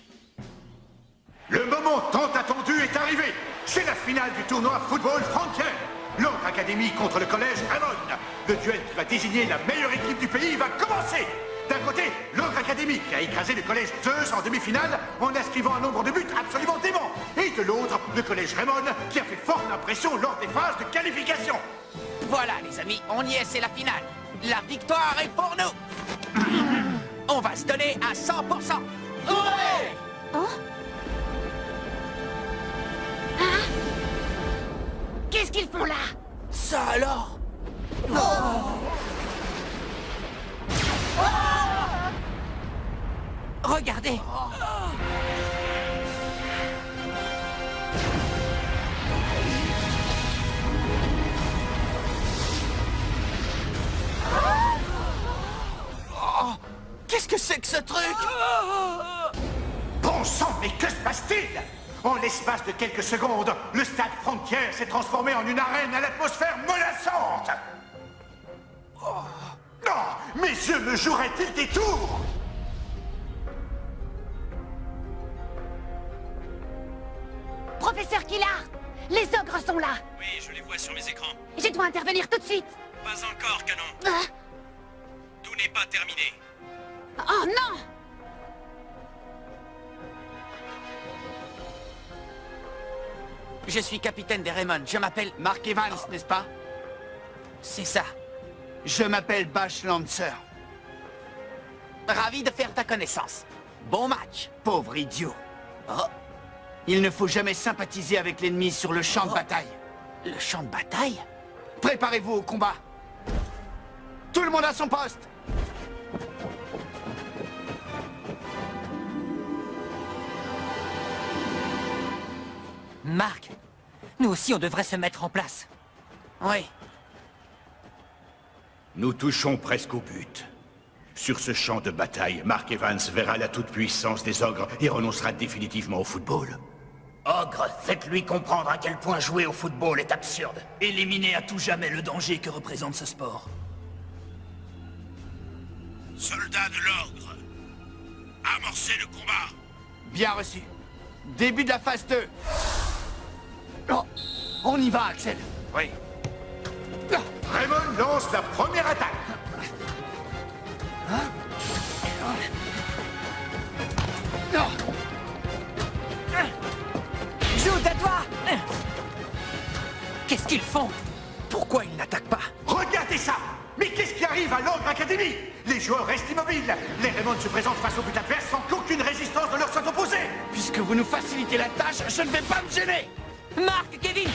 Le moment tant attendu est arrivé. C'est la finale du tournoi football frontière. L'Ogre Academy contre le collège Raymond. Le duel qui va désigner la meilleure équipe du pays va commencer. D'un côté, l'Ogre Academy qui a écrasé le collège Zeus en demi-finale en inscrivant un nombre de buts absolument dément. Et de l'autre, le collège Raymond qui a fait forte impression lors des phases de qualification. Voilà les amis, on y est, c'est la finale. La victoire est pour nous. On va se donner à 100%. Ouais! Oh? Hein? Qu'est-ce qu'ils font là? Ça alors? Regardez! Qu'est-ce que c'est que ce truc? Bon sang, mais que se passe-t-il? En l'espace de quelques secondes, le stade frontière s'est transformé en une arène à l'atmosphère menaçante. Oh, mes yeux me joueraient-ils des tours? Professeur Killard, les ogres sont là. Oui, je les vois sur mes écrans. Je dois intervenir tout de suite. Pas encore, canon. Ah. Tout n'est pas terminé. Oh non! Je suis capitaine des Raymond. Je m'appelle Mark Evans, n'est-ce pas? C'est ça. Je m'appelle Bash Lancer. Ravi de faire ta connaissance. Bon match, pauvre idiot. Oh. Il ne faut jamais sympathiser avec l'ennemi sur le champ de bataille. Le champ de bataille? Préparez-vous au combat. Tout le monde à son poste. Marc, nous aussi on devrait se mettre en place. Oui. Nous touchons presque au but. Sur ce champ de bataille, Mark Evans verra la toute-puissance des ogres et renoncera définitivement au football. Ogre, faites-lui comprendre à quel point jouer au football est absurde. Éliminez à tout jamais le danger que représente ce sport. Soldats de l'ogre, amorcez le combat. Bien reçu. Début de la phase 2. Oh, on y va, Axel. Oui. Raymond lance la première attaque. Joue, à toi. Qu'est-ce qu'ils font? Pourquoi ils n'attaquent pas? Regardez ça! Mais qu'est-ce qui arrive à l'Ogre Academy? Les joueurs restent immobiles. Les Raymond se présentent face au but adverse sans qu'aucune résistance ne leur soit opposée. Puisque vous nous facilitez la tâche, je ne vais pas me gêner. Marc, Kevin!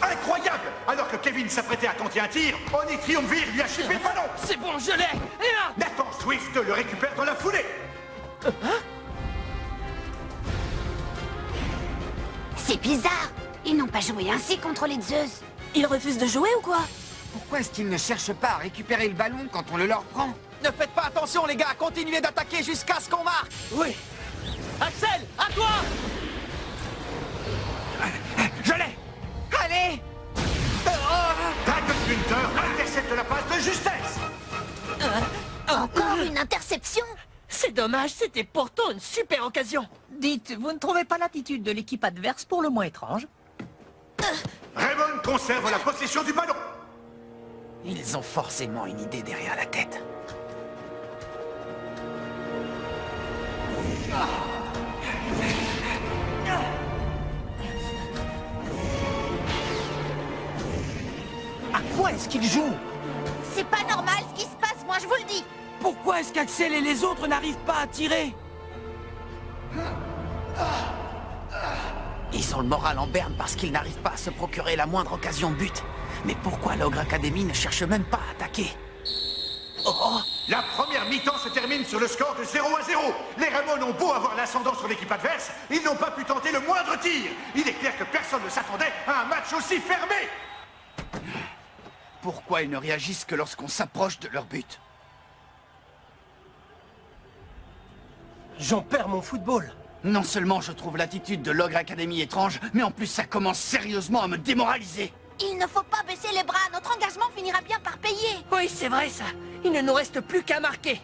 Incroyable! Alors que Kevin s'apprêtait à tenter un tir, Oni Triumvir lui a chippé le ballon. C'est bon, je l'ai. Nathan Swift le récupère dans la foulée. C'est bizarre. Ils n'ont pas joué ainsi contre les Zeus. Ils refusent de jouer ou quoi? Pourquoi est-ce qu'ils ne cherchent pas à récupérer le ballon quand on le leur prend? Ne faites pas attention, les gars. Continuez d'attaquer jusqu'à ce qu'on marque. Oui. Axel, à toi. Je l'ai. Allez. Dragon Hunter intercepte la passe de justesse. Encore une interception? C'est dommage, c'était pourtant une super occasion. Dites, vous ne trouvez pas l'attitude de l'équipe adverse pour le moins étrange? Raymond conserve la possession du ballon. Ils ont forcément une idée derrière la tête. À quoi est-ce qu'ils jouent? C'est pas normal ce qui se passe, moi je vous le dis. Pourquoi est-ce qu'Axel et les autres n'arrivent pas à tirer? Ils ont le moral en berne parce qu'ils n'arrivent pas à se procurer la moindre occasion de but. Mais pourquoi l'Ogre Academy ne cherche même pas à attaquer? Oh! La première mi-temps se termine sur le score de 0-0. Les Raymond ont beau avoir l'ascendant sur l'équipe adverse, ils n'ont pas pu tenter le moindre tir. Il est clair que personne ne s'attendait à un match aussi fermé. Pourquoi ils ne réagissent que lorsqu'on s'approche de leur but? J'en perds mon football. Non seulement je trouve l'attitude de l'Ogre Academy étrange, mais en plus ça commence sérieusement à me démoraliser. Il ne faut pas baisser les bras, notre engagement finira bien par payer. Oui, c'est vrai ça. Il ne nous reste plus qu'à marquer.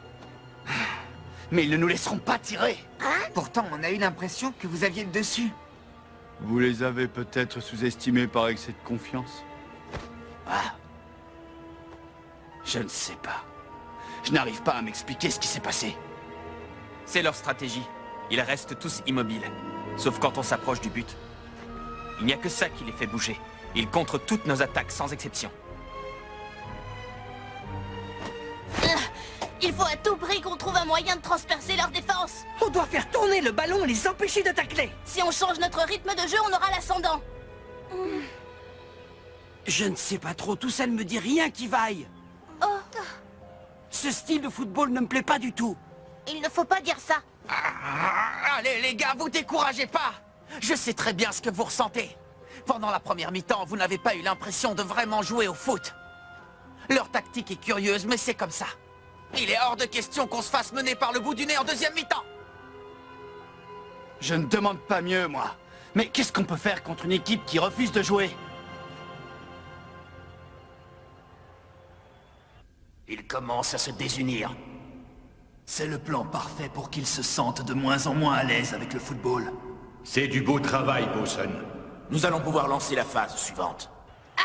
Mais ils ne nous laisseront pas tirer. Pourtant, on a eu l'impression que vous aviez le dessus. Vous les avez peut-être sous-estimés par excès de confiance. Je ne sais pas. Je n'arrive pas à m'expliquer ce qui s'est passé. C'est leur stratégie. Ils restent tous immobiles. Sauf quand on s'approche du but. Il n'y a que ça qui les fait bouger. Ils contrent toutes nos attaques sans exception. Il faut à tout prix qu'on trouve un moyen de transpercer leur défense. On doit faire tourner le ballon et les empêcher de tacler. Si on change notre rythme de jeu, on aura l'ascendant. Je ne sais pas trop, tout ça ne me dit rien qui vaille. Ce style de football ne me plaît pas du tout. Il ne faut pas dire ça. Allez les gars, vous découragez pas. Je sais très bien ce que vous ressentez. Pendant la première mi-temps, vous n'avez pas eu l'impression de vraiment jouer au foot. Leur tactique est curieuse, mais c'est comme ça. Il est hors de question qu'on se fasse mener par le bout du nez en deuxième mi-temps. Je ne demande pas mieux, moi. Mais qu'est-ce qu'on peut faire contre une équipe qui refuse de jouer? Ils commencent à se désunir. C'est le plan parfait pour qu'ils se sentent de moins en moins à l'aise avec le football. C'est du beau travail, Boson. Nous allons pouvoir lancer la phase suivante.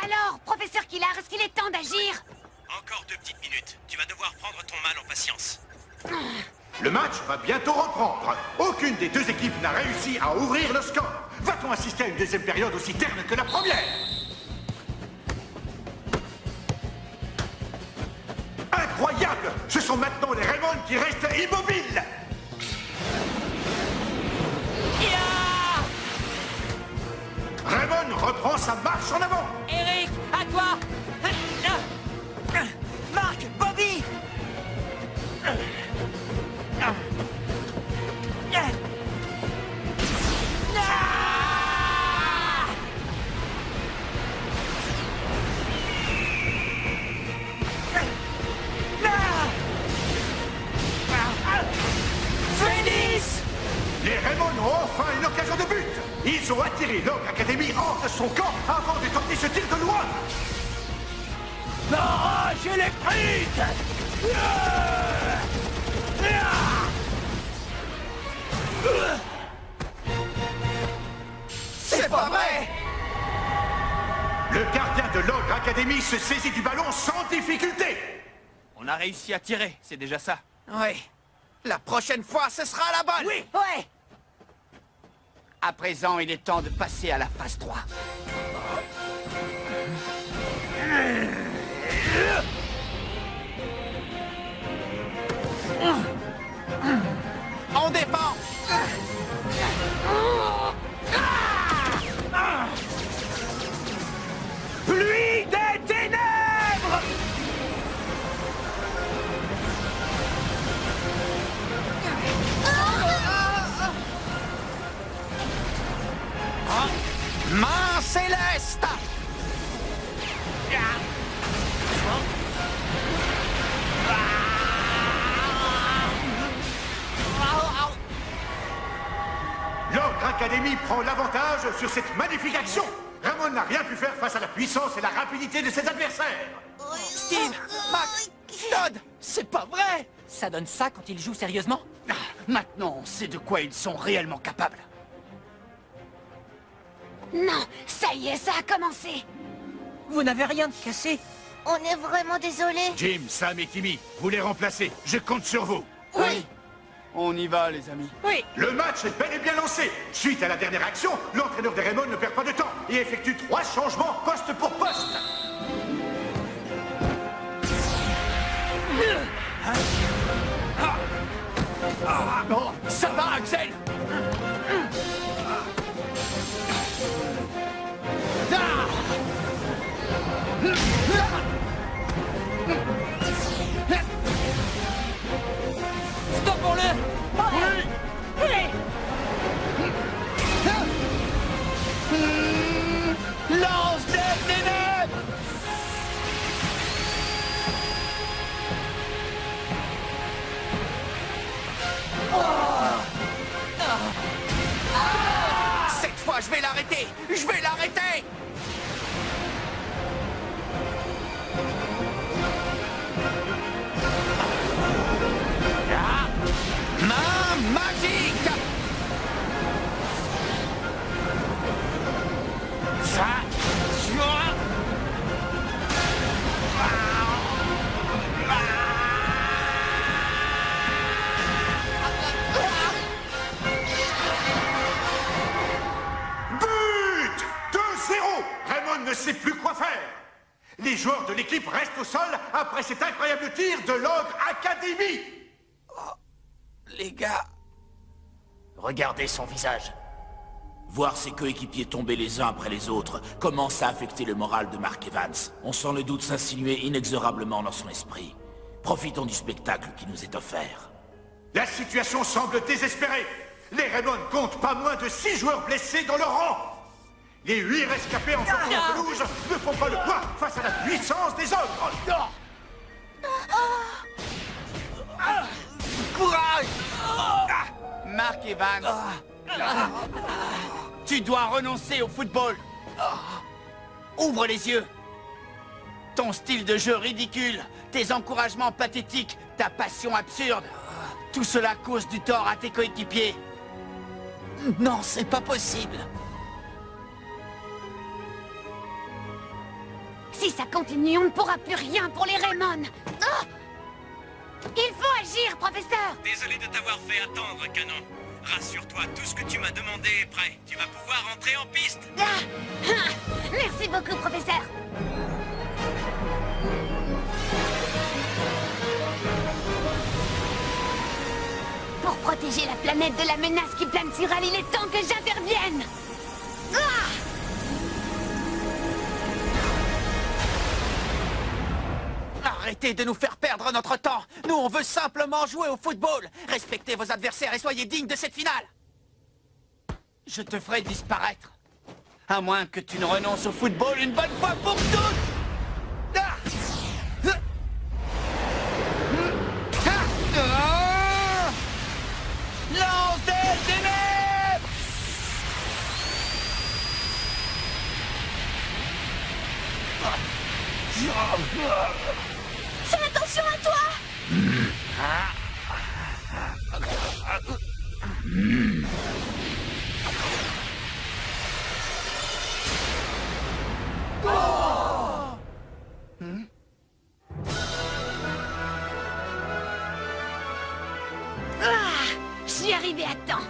Alors, professeur Killard, est-ce qu'il est temps d'agir? Encore 2 petites minutes. Tu vas devoir prendre ton mal en patience. Le match va bientôt reprendre. Aucune des deux équipes n'a réussi à ouvrir le score. Va-t-on assister à une deuxième période aussi terne que la première? Incroyable! Ce sont maintenant les Raymond qui restent immobiles! Raymond reprend sa marche en avant! Eric, à toi. Academy hors de son camp avant de tenter ce tir de loin. Barrage électrique! C'est pas vrai! Le gardien de l'Ogre Academy se saisit du ballon sans difficulté. On a réussi à tirer, c'est déjà ça. Oui. La prochaine fois, ce sera la bonne! Oui! Ouais! À présent, il est temps de passer à la phase 3. On défend! Pluie des ténèbres! Main céleste! L'Ogre Academy prend l'avantage sur cette magnifique action. Ramon n'a rien pu faire face à la puissance et la rapidité de ses adversaires. Steve, Max, Todd, c'est pas vrai! Ça donne ça quand ils jouent sérieusement? Maintenant, on sait de quoi ils sont réellement capables. Non, ça y est, ça a commencé. Vous n'avez rien de cassé? On est vraiment désolé. Jim, Sam et Timmy, vous les remplacez. Je compte sur vous. Oui. On y va, les amis. Oui. Le match est bel et bien lancé. Suite à la dernière action, l'entraîneur des Raymond ne perd pas de temps et effectue 3 changements poste pour poste. Bon, ça va, Axel! Stoppons-le! Lance des ténèbres! Cette fois, je vais l'arrêter! Je vais l'arrêter! Main magique! Ça, But! 2-0! Raymond ne sait plus quoi faire. Les joueurs de l'équipe restent au sol après cet incroyable tir de l'Ogre Academy. les gars... Regardez son visage. Voir ses coéquipiers tomber les uns après les autres commence à affecter le moral de Mark Evans. On sent le doute s'insinuer inexorablement dans son esprit. Profitons du spectacle qui nous est offert. La situation semble désespérée. Les Raymond comptent pas moins de 6 joueurs blessés dans leur rang. Les 8 rescapés en sortant de la pelouse ne font pas le poids face à la puissance des ogres. Courage! Mark Evans, tu dois renoncer au football. Ouvre les yeux. Ton style de jeu ridicule, tes encouragements pathétiques, ta passion absurde, tout cela cause du tort à tes coéquipiers. Non, c'est pas possible. Si ça continue, on ne pourra plus rien pour les Raymond. Ah! Il faut agir, professeur! Désolé de t'avoir fait attendre, Canon. Rassure-toi, tout ce que tu m'as demandé est prêt. Tu vas pouvoir entrer en piste. Merci beaucoup, professeur. Pour protéger la planète de la menace qui plane sur elle, il est temps que j'intervienne. Arrêtez de nous faire perdre notre temps. Nous, on veut simplement jouer au football. Respectez vos adversaires et soyez dignes de cette finale. Je te ferai disparaître. À moins que tu ne renonces au football une bonne fois pour toutes. Lance des ténèbres! Fais attention à toi! Je suis arrivé à temps.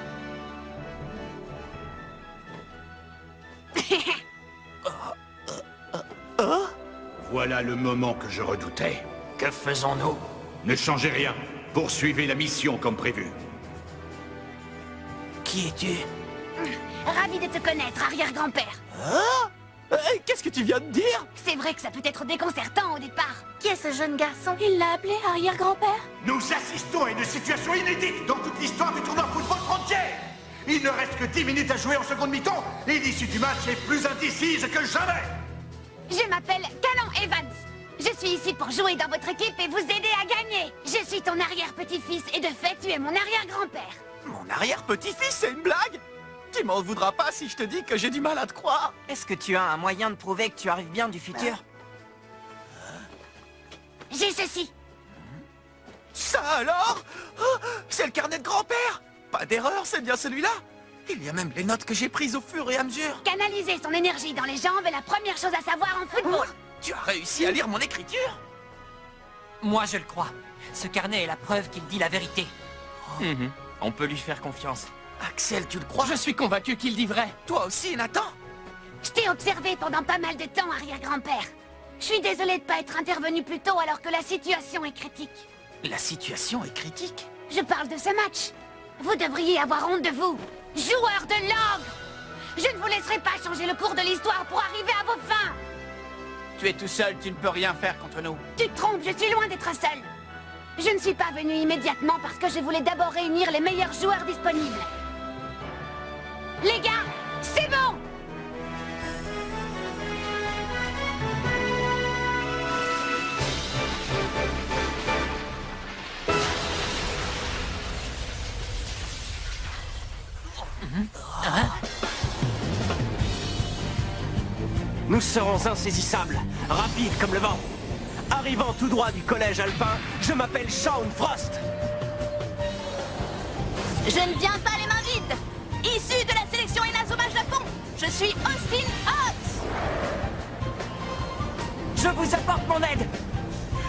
Voilà le moment que je redoutais. Que faisons-nous? Ne changez rien. Poursuivez la mission comme prévu. Qui es-tu? Ravi de te connaître, arrière-grand-père. Hein? Qu'est-ce que tu viens de dire? C'est vrai que ça peut être déconcertant au départ. Qui est ce jeune garçon? Il l'a appelé arrière-grand-père? Nous assistons à une situation inédite dans toute l'histoire du tournoi football frontière. Il ne reste que 10 minutes à jouer en seconde mi-temps et l'issue du match est plus indécise que jamais. Je m'appelle Callan Evans. Je suis ici pour jouer dans votre équipe et vous aider à gagner. Je suis ton arrière-petit-fils et de fait, tu es mon arrière-grand-père. Mon arrière-petit-fils, c'est une blague? Tu m'en voudras pas si je te dis que j'ai du mal à te croire. Est-ce que tu as un moyen de prouver que tu arrives bien du futur? J'ai ceci. Ça alors? Oh, c'est le carnet de grand-père? Pas d'erreur, c'est bien celui-là. Il y a même les notes que j'ai prises au fur et à mesure. Canaliser son énergie dans les jambes est la première chose à savoir en football. Tu as réussi à lire mon écriture? Moi, je le crois. Ce carnet est la preuve qu'il dit la vérité. On peut lui faire confiance. Axel, tu le crois? Je suis convaincu qu'il dit vrai. Toi aussi, Nathan? Je t'ai observé pendant pas mal de temps, arrière-grand-père. Je suis désolée de pas être intervenu plus tôt alors que la situation est critique. La situation est critique? Je parle de ce match. Vous devriez avoir honte de vous. Joueur de l'ogre! Je ne vous laisserai pas changer le cours de l'histoire pour arriver à vos fins. Tu es tout seul, tu ne peux rien faire contre nous. Tu te trompes, je suis loin d'être seul. Je ne suis pas venu immédiatement parce que je voulais d'abord réunir les meilleurs joueurs disponibles. Les gars, c'est bon! Nous serons insaisissables, rapides comme le vent. Arrivant tout droit du collège alpin, je m'appelle Shaun Frost. Je ne viens pas les mains vides. Issu de la sélection Inazuma Japon, je suis Austin Hawks. Je vous apporte mon aide.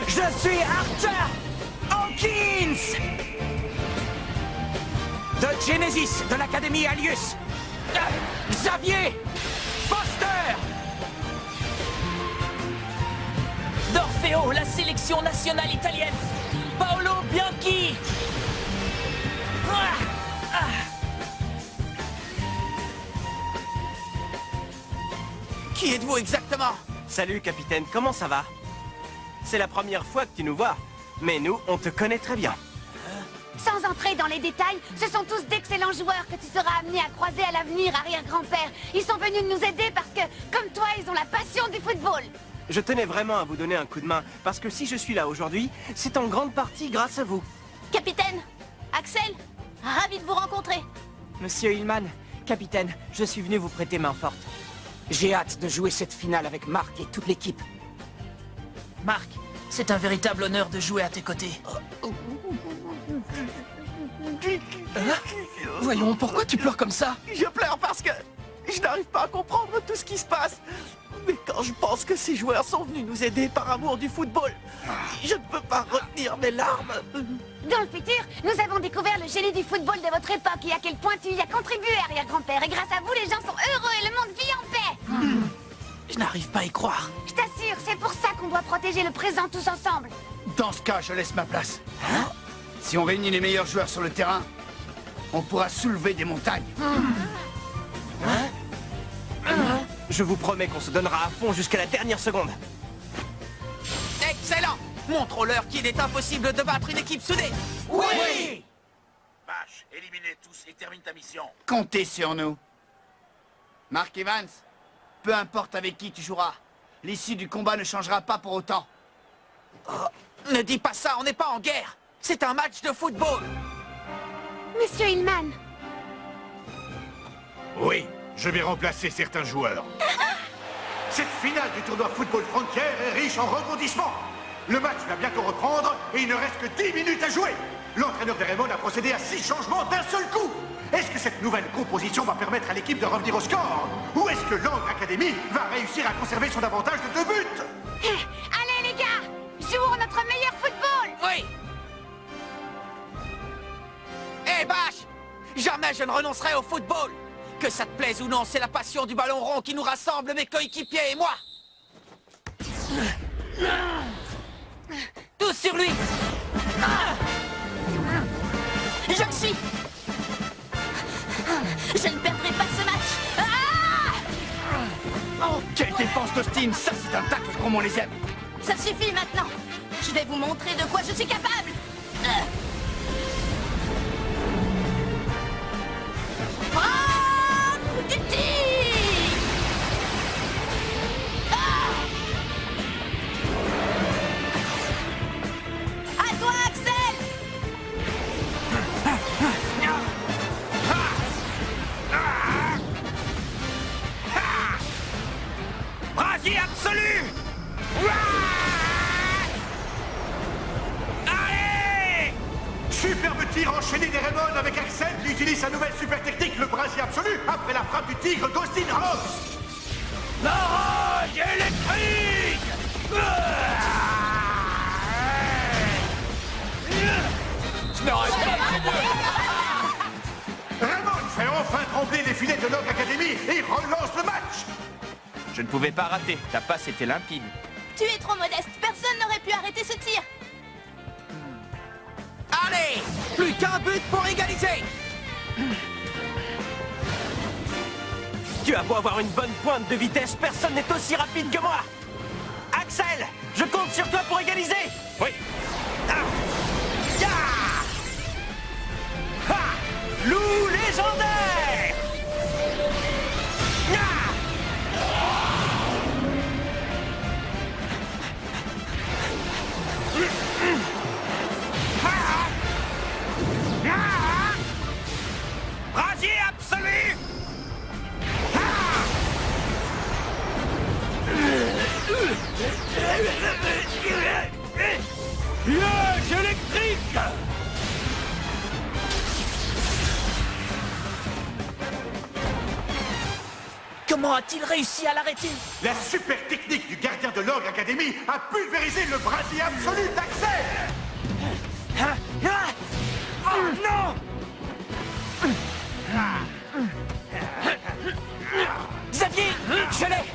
Je suis Archer Hawkins de Genesis de l'Académie Alius. Xavier Foster d'Orfeo, la sélection nationale italienne. Paolo Bianchi. Qui êtes-vous exactement? Salut, capitaine, comment ça va? C'est la première fois que tu nous vois, mais nous, on te connaît très bien. Sans entrer dans les détails, ce sont tous d'excellents joueurs que tu seras amené à croiser à l'avenir, arrière-grand-père. Ils sont venus nous aider parce que, comme toi, ils ont la passion du football. Je tenais vraiment à vous donner un coup de main, parce que si je suis là aujourd'hui, c'est en grande partie grâce à vous. Capitaine, Axel, ravi de vous rencontrer. Monsieur Hillman, capitaine, je suis venu vous prêter main forte. J'ai hâte de jouer cette finale avec Marc et toute l'équipe. Marc, c'est un véritable honneur de jouer à tes côtés. Voyons, pourquoi tu pleures comme ça? Je pleure parce que je n'arrive pas à comprendre tout ce qui se passe. Mais quand je pense que ces joueurs sont venus nous aider par amour du football, je ne peux pas retenir mes larmes. Dans le futur, nous avons découvert le génie du football de votre époque et à quel point tu y as contribué, arrière-grand-père. Et grâce à vous, les gens sont heureux et le monde vit en paix. Je n'arrive pas à y croire. Je t'assure, c'est pour ça qu'on doit protéger le présent tous ensemble. Dans ce cas, je laisse ma place. Si on réunit les meilleurs joueurs sur le terrain, on pourra soulever des montagnes. Je vous promets qu'on se donnera à fond jusqu'à la dernière seconde. Excellent! Montre-leur qu'il est impossible de battre une équipe soudée. Oui! Vache, éliminez tous et termine ta mission. Comptez sur nous. Mark Evans, peu importe avec qui tu joueras, l'issue du combat ne changera pas pour autant. Oh, ne dis pas ça, on n'est pas en guerre. C'est un match de football. Monsieur Hillman. Oui, je vais remplacer certains joueurs. Cette finale du tournoi Football Frontier est riche en rebondissements. Le match va bientôt reprendre et il ne reste que 10 minutes à jouer. L'entraîneur de Raymond a procédé à 6 changements d'un seul coup. Est-ce que cette nouvelle composition va permettre à l'équipe de revenir au score? Ou est-ce que Langres Academy va réussir à conserver son avantage de 2 buts? Allez les gars, jouons notre meilleur football. Oui. Hé, Bash! Jamais je ne renoncerai au football! Que ça te plaise ou non, c'est la passion du ballon rond qui nous rassemble, mes coéquipiers et moi! Tous sur lui! Je le suis. Je ne perdrai pas ce match. Oh, quelle défense d'Austin! Ça, c'est un tacle comme on les aime! Ça suffit maintenant. Je vais vous montrer de quoi je suis capable. À toi, Axel! Brasier absolu! Allez! Superbe tir enchaîné des Raymond avec Axel qui utilise sa nouvelle super technique, le brasier absolu, après la frappe du tigre d'Austin Hobbs. La rage électrique! Je n'aurais pas... Raymond fait enfin trembler les filets de Langres Academy et relance le match. Je ne pouvais pas rater, ta passe était limpide. Tu es trop modeste. Personne n'aurait pu arrêter ce tir. Allez! Plus qu'un but pour égaliser! Tu as beau avoir une bonne pointe de vitesse, personne n'est aussi rapide que moi. Axel, je compte sur toi pour égaliser. Oui. Loup légendaire. Brasier absolu! Piège électrique. Comment a-t-il réussi à l'arrêter? La super technique du gardien de Langres Academy a pulvérisé le brasier absolu d'Axel. Oh non! Xavier, je l'ai!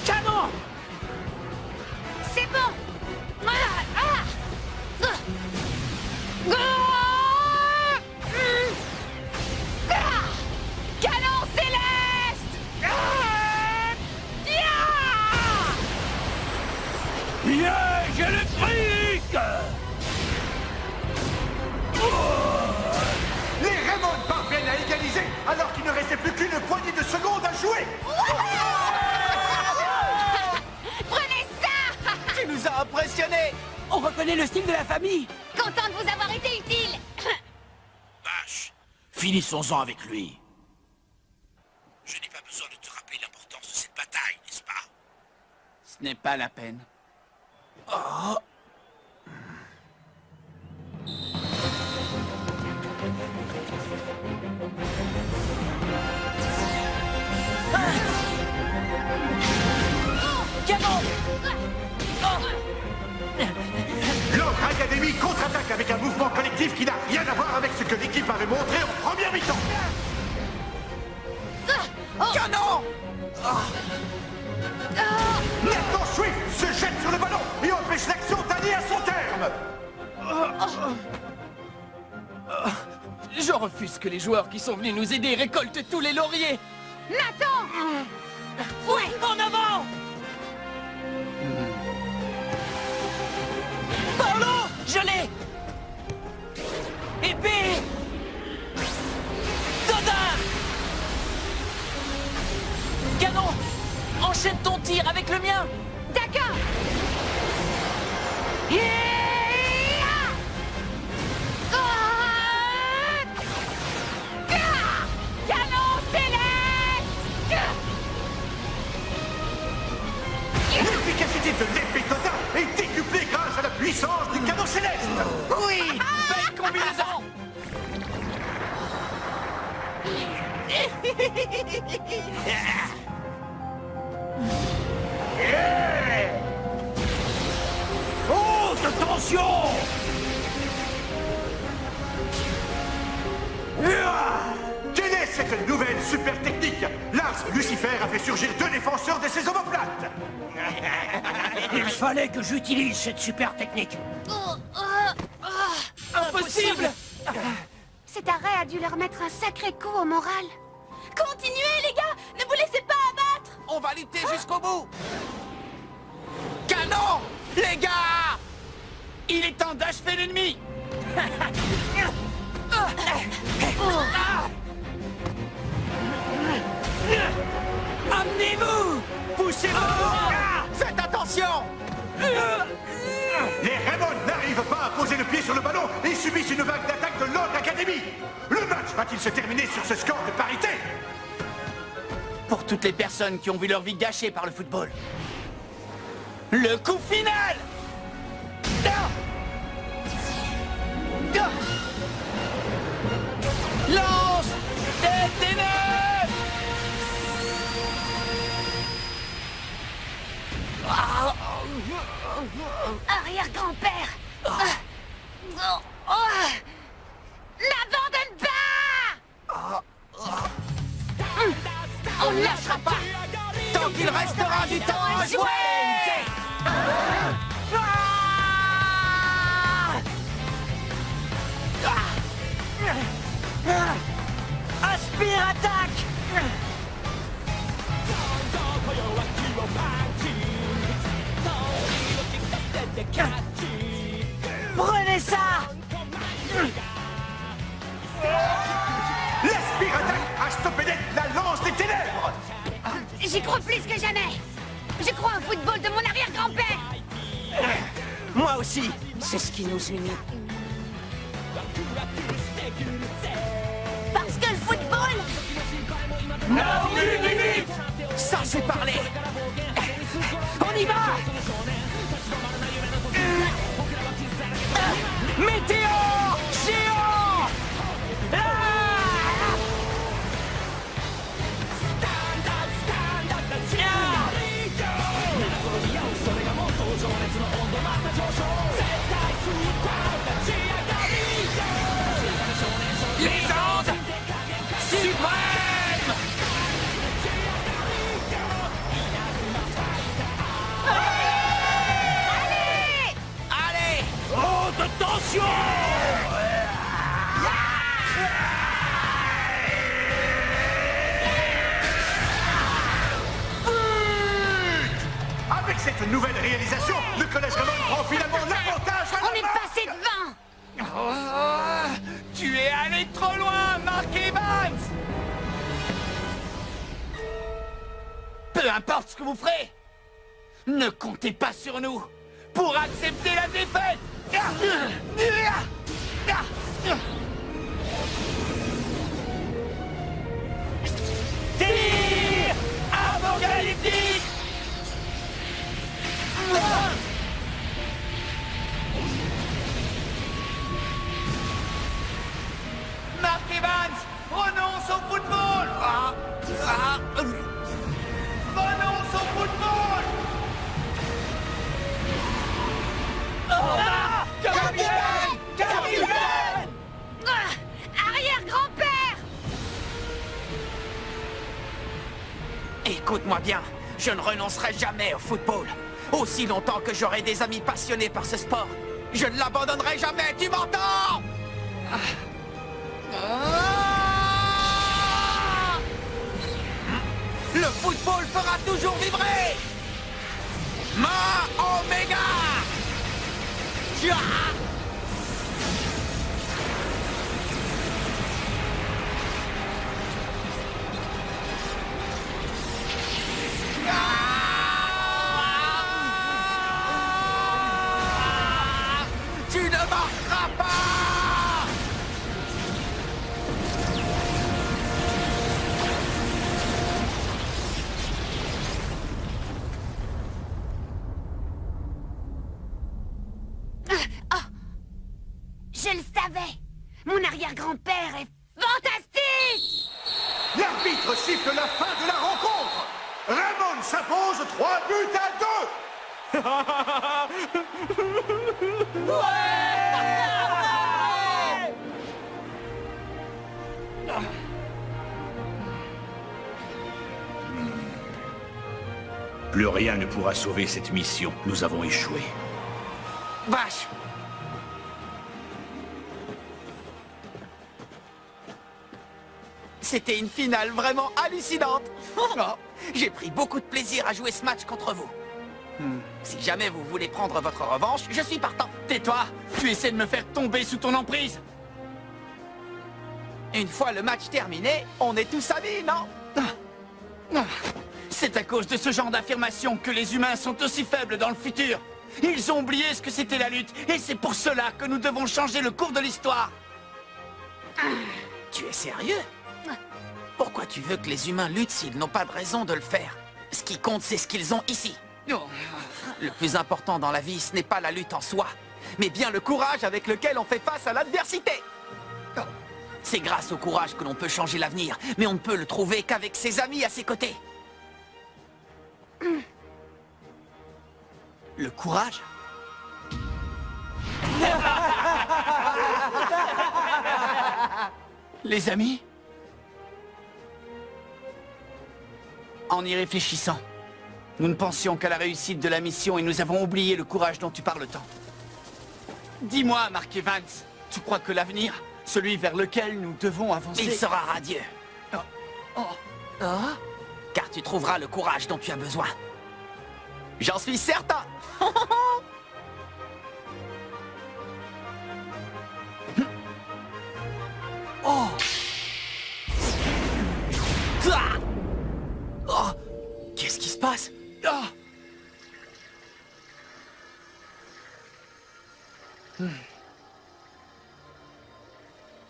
Canon! C'est bon. Canon céleste. Piège électrique. Les Raymond parviennent à égaliser alors qu'il ne restait plus qu'une poignée de secondes à jouer. Prenez ça. Tu nous as impressionnés! On reconnaît le style de la famille. Content de vous avoir été utile. Bash, finissons-en avec lui. Je n'ai pas besoin de te rappeler l'importance de cette bataille, n'est-ce pas? Ce n'est pas la peine. Oh. Canon! Langres Academy contre-attaque avec un mouvement collectif qui n'a rien à voir avec ce que l'équipe avait montré en première mi-temps. Canon! Maintenant, Swift se jette sur le ballon et empêche l'action d'aller à son terme. Je refuse que les joueurs qui sont venus nous aider récoltent tous les lauriers. Nathan! Oui, en avant! Paolo, je l'ai! Épée! Dodin! Canon! Enchaîne ton tir avec le mien! D'accord. Canon céleste. de l'épée d'Odin est décuplée grâce à la puissance du canon céleste. Oui, belle combinaison. Haute tension! Quelle est cette nouvelle super technique? Lars Lucifer a fait surgir 2 défenseurs de ses omoplates. Il fallait que j'utilise cette super technique. Impossible! Cet arrêt a dû leur mettre un sacré coup au moral. Continuez, les gars! Ne vous laissez pas abattre! On va lutter jusqu'au bout. Canon! Les gars! Il est temps d'achever l'ennemi. Amenez-vous! Poussez-vous! Faites attention! Les Raymond n'arrivent pas à poser le pied sur le ballon et subissent une vague d'attaque de l'Ordre Academy. Le match va-t-il se terminer sur ce score de parité? Pour toutes les personnes qui ont vu leur vie gâchée par le football. Le coup final! Lance des ténèbres! Arrière-grand-père! N'abandonne pas! On ne lâchera pas! Tant qu'il restera du temps à jouer! Aspire, attaque! Prenez ça! L'Aspire attaque a stoppé net la lance des ténèbres. J'y crois plus que jamais! Je crois au football de mon arrière-grand-père! Moi aussi, c'est ce qui nous unit. Parce que le football... Non, vite! Ça, c'est parlé! On y va! Météore géant! Légende suprême! Allez! Haute tension! Avec cette nouvelle réalisation, le collège Raymond prend finalement l'avantage à la On est main. passé devant! Tu es allé trop loin, Mark Evans! Peu importe ce que vous ferez, ne comptez pas sur nous pour accepter la défaite! Tir apocalyptique! Mark Evans, renonce au football! Renonce au football! Capitaine! Capitaine! Arrière-grand-père! Écoute-moi bien, je ne renoncerai jamais au football. Aussi longtemps que j'aurai des amis passionnés par ce sport. Je ne l'abandonnerai jamais, tu m'entends? Le football fera toujours vibrer! Ma Omega! Tu ne marcheras pas! Je le savais. Mon arrière-grand-père est fantastique. L'arbitre siffle la fin de la rencontre. Raymond s'impose 3 buts à 2. Plus rien ne pourra sauver cette mission. Nous avons échoué. Vache! C'était une finale vraiment hallucinante. Oh, j'ai pris beaucoup de plaisir à jouer ce match contre vous. Si jamais vous voulez prendre votre revanche, je suis partant. Tais-toi! Tu essaies de me faire tomber sous ton emprise! Une fois le match terminé, on est tous amis, non? C'est à cause de ce genre d'affirmation que les humains sont aussi faibles dans le futur. Ils ont oublié ce que c'était la lutte, et c'est pour cela que nous devons changer le cours de l'histoire. Tu es sérieux? Pourquoi tu veux que les humains luttent s'ils n'ont pas de raison de le faire? Ce qui compte, c'est ce qu'ils ont ici. Le plus important dans la vie, ce n'est pas la lutte en soi, mais bien le courage avec lequel on fait face à l'adversité. C'est grâce au courage que l'on peut changer l'avenir, mais on ne peut le trouver qu'avec ses amis à ses côtés. Le courage? Les amis? En y réfléchissant, nous ne pensions qu'à la réussite de la mission et nous avons oublié le courage dont tu parles tant. Dis-moi, Mark Evans, tu crois que l'avenir, celui vers lequel nous devons avancer... Il sera radieux. Car tu trouveras le courage dont tu as besoin. J'en suis certain. Oh. Oh. Qu'est-ce qui se passe? Oh.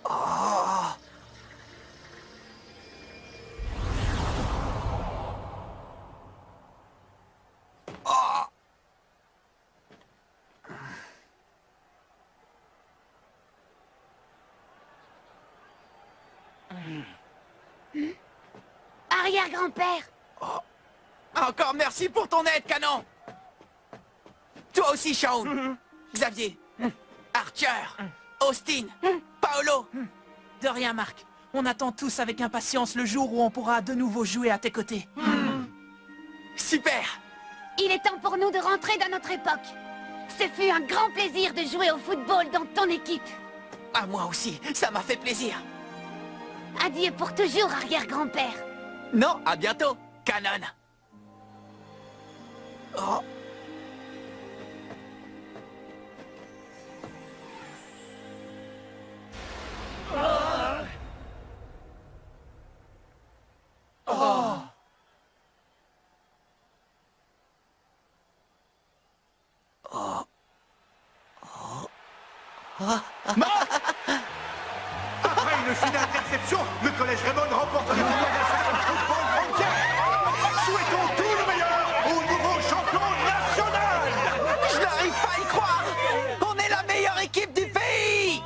Oh. Arrière-grand-père. Encore merci pour ton aide, Canon. Toi aussi, Shaun. Xavier. Archer. Austin. Paolo. De rien, Marc. On attend tous avec impatience le jour où on pourra de nouveau jouer à tes côtés. Super. Il est temps pour nous de rentrer dans notre époque. Ce fut un grand plaisir de jouer au football dans ton équipe. À moi aussi, ça m'a fait plaisir. Adieu pour toujours, arrière-grand-père. Non, à bientôt, Canon. Oh. Oh. Oh. Après une finale d'exception, le collège Raymond remporte le tournoi national de football entier. Souhaitons tout le meilleur au nouveau champion national. Je n'arrive pas à y croire. On est la meilleure équipe du pays.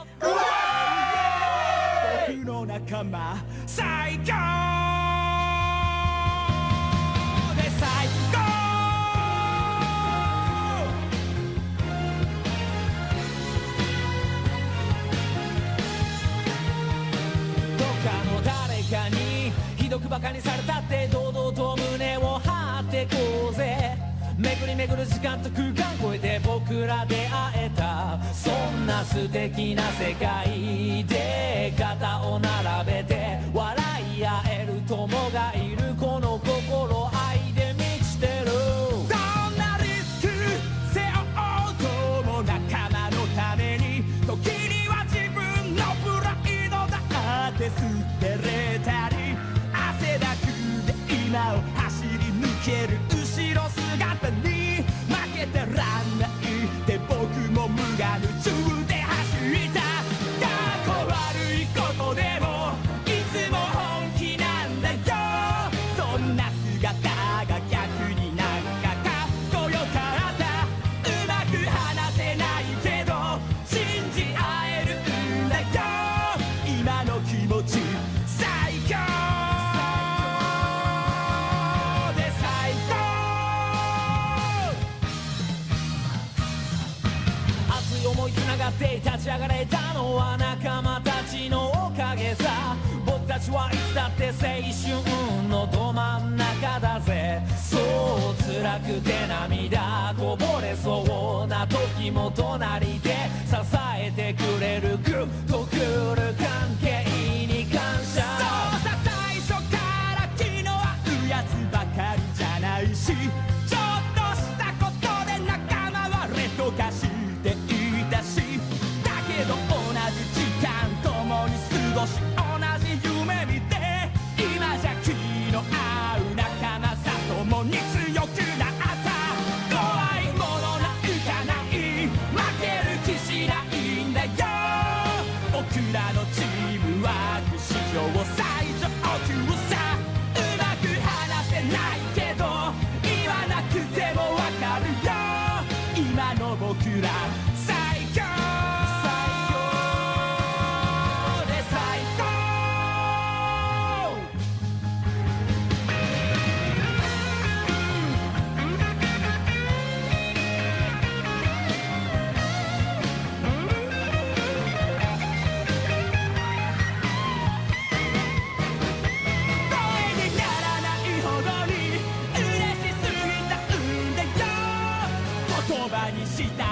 バカにされたって堂々と胸を張ってこうぜ巡り巡る時間と空間超えて僕ら出会えたそんな素敵な世界で肩を並べて笑い合える友がいるこの心愛で満ちてるどんなリスク背負おうとも仲間のために時には自分のプライドだって捨てれたり汗だくで今を走り抜ける後ろ姿に負けてらんないで僕も無我夢中で走った過去悪いことでもいつも本気なんだよそんな姿がって立ち上がれたのは仲間たちのおかげさ僕たちはいつだって青春のど真ん中だぜそう辛くて涙こぼれそうな時も隣で支えてくれるグッとくる関係に感謝そうさ最初から気の合うやつばかりじゃないしちょっとしたことで仲間はレッド化していたしだけど同じ時間共に過ごし同じ夢見て今じゃ気の合う仲間さ共に強くなった怖いものなんかない負ける気しないんだよ僕らのチームワーク史上最上級さうまく話せないけど言わなくてもわかるよ今の僕ら最強で最高声にならないほどに嬉しすぎたんだよ言葉にした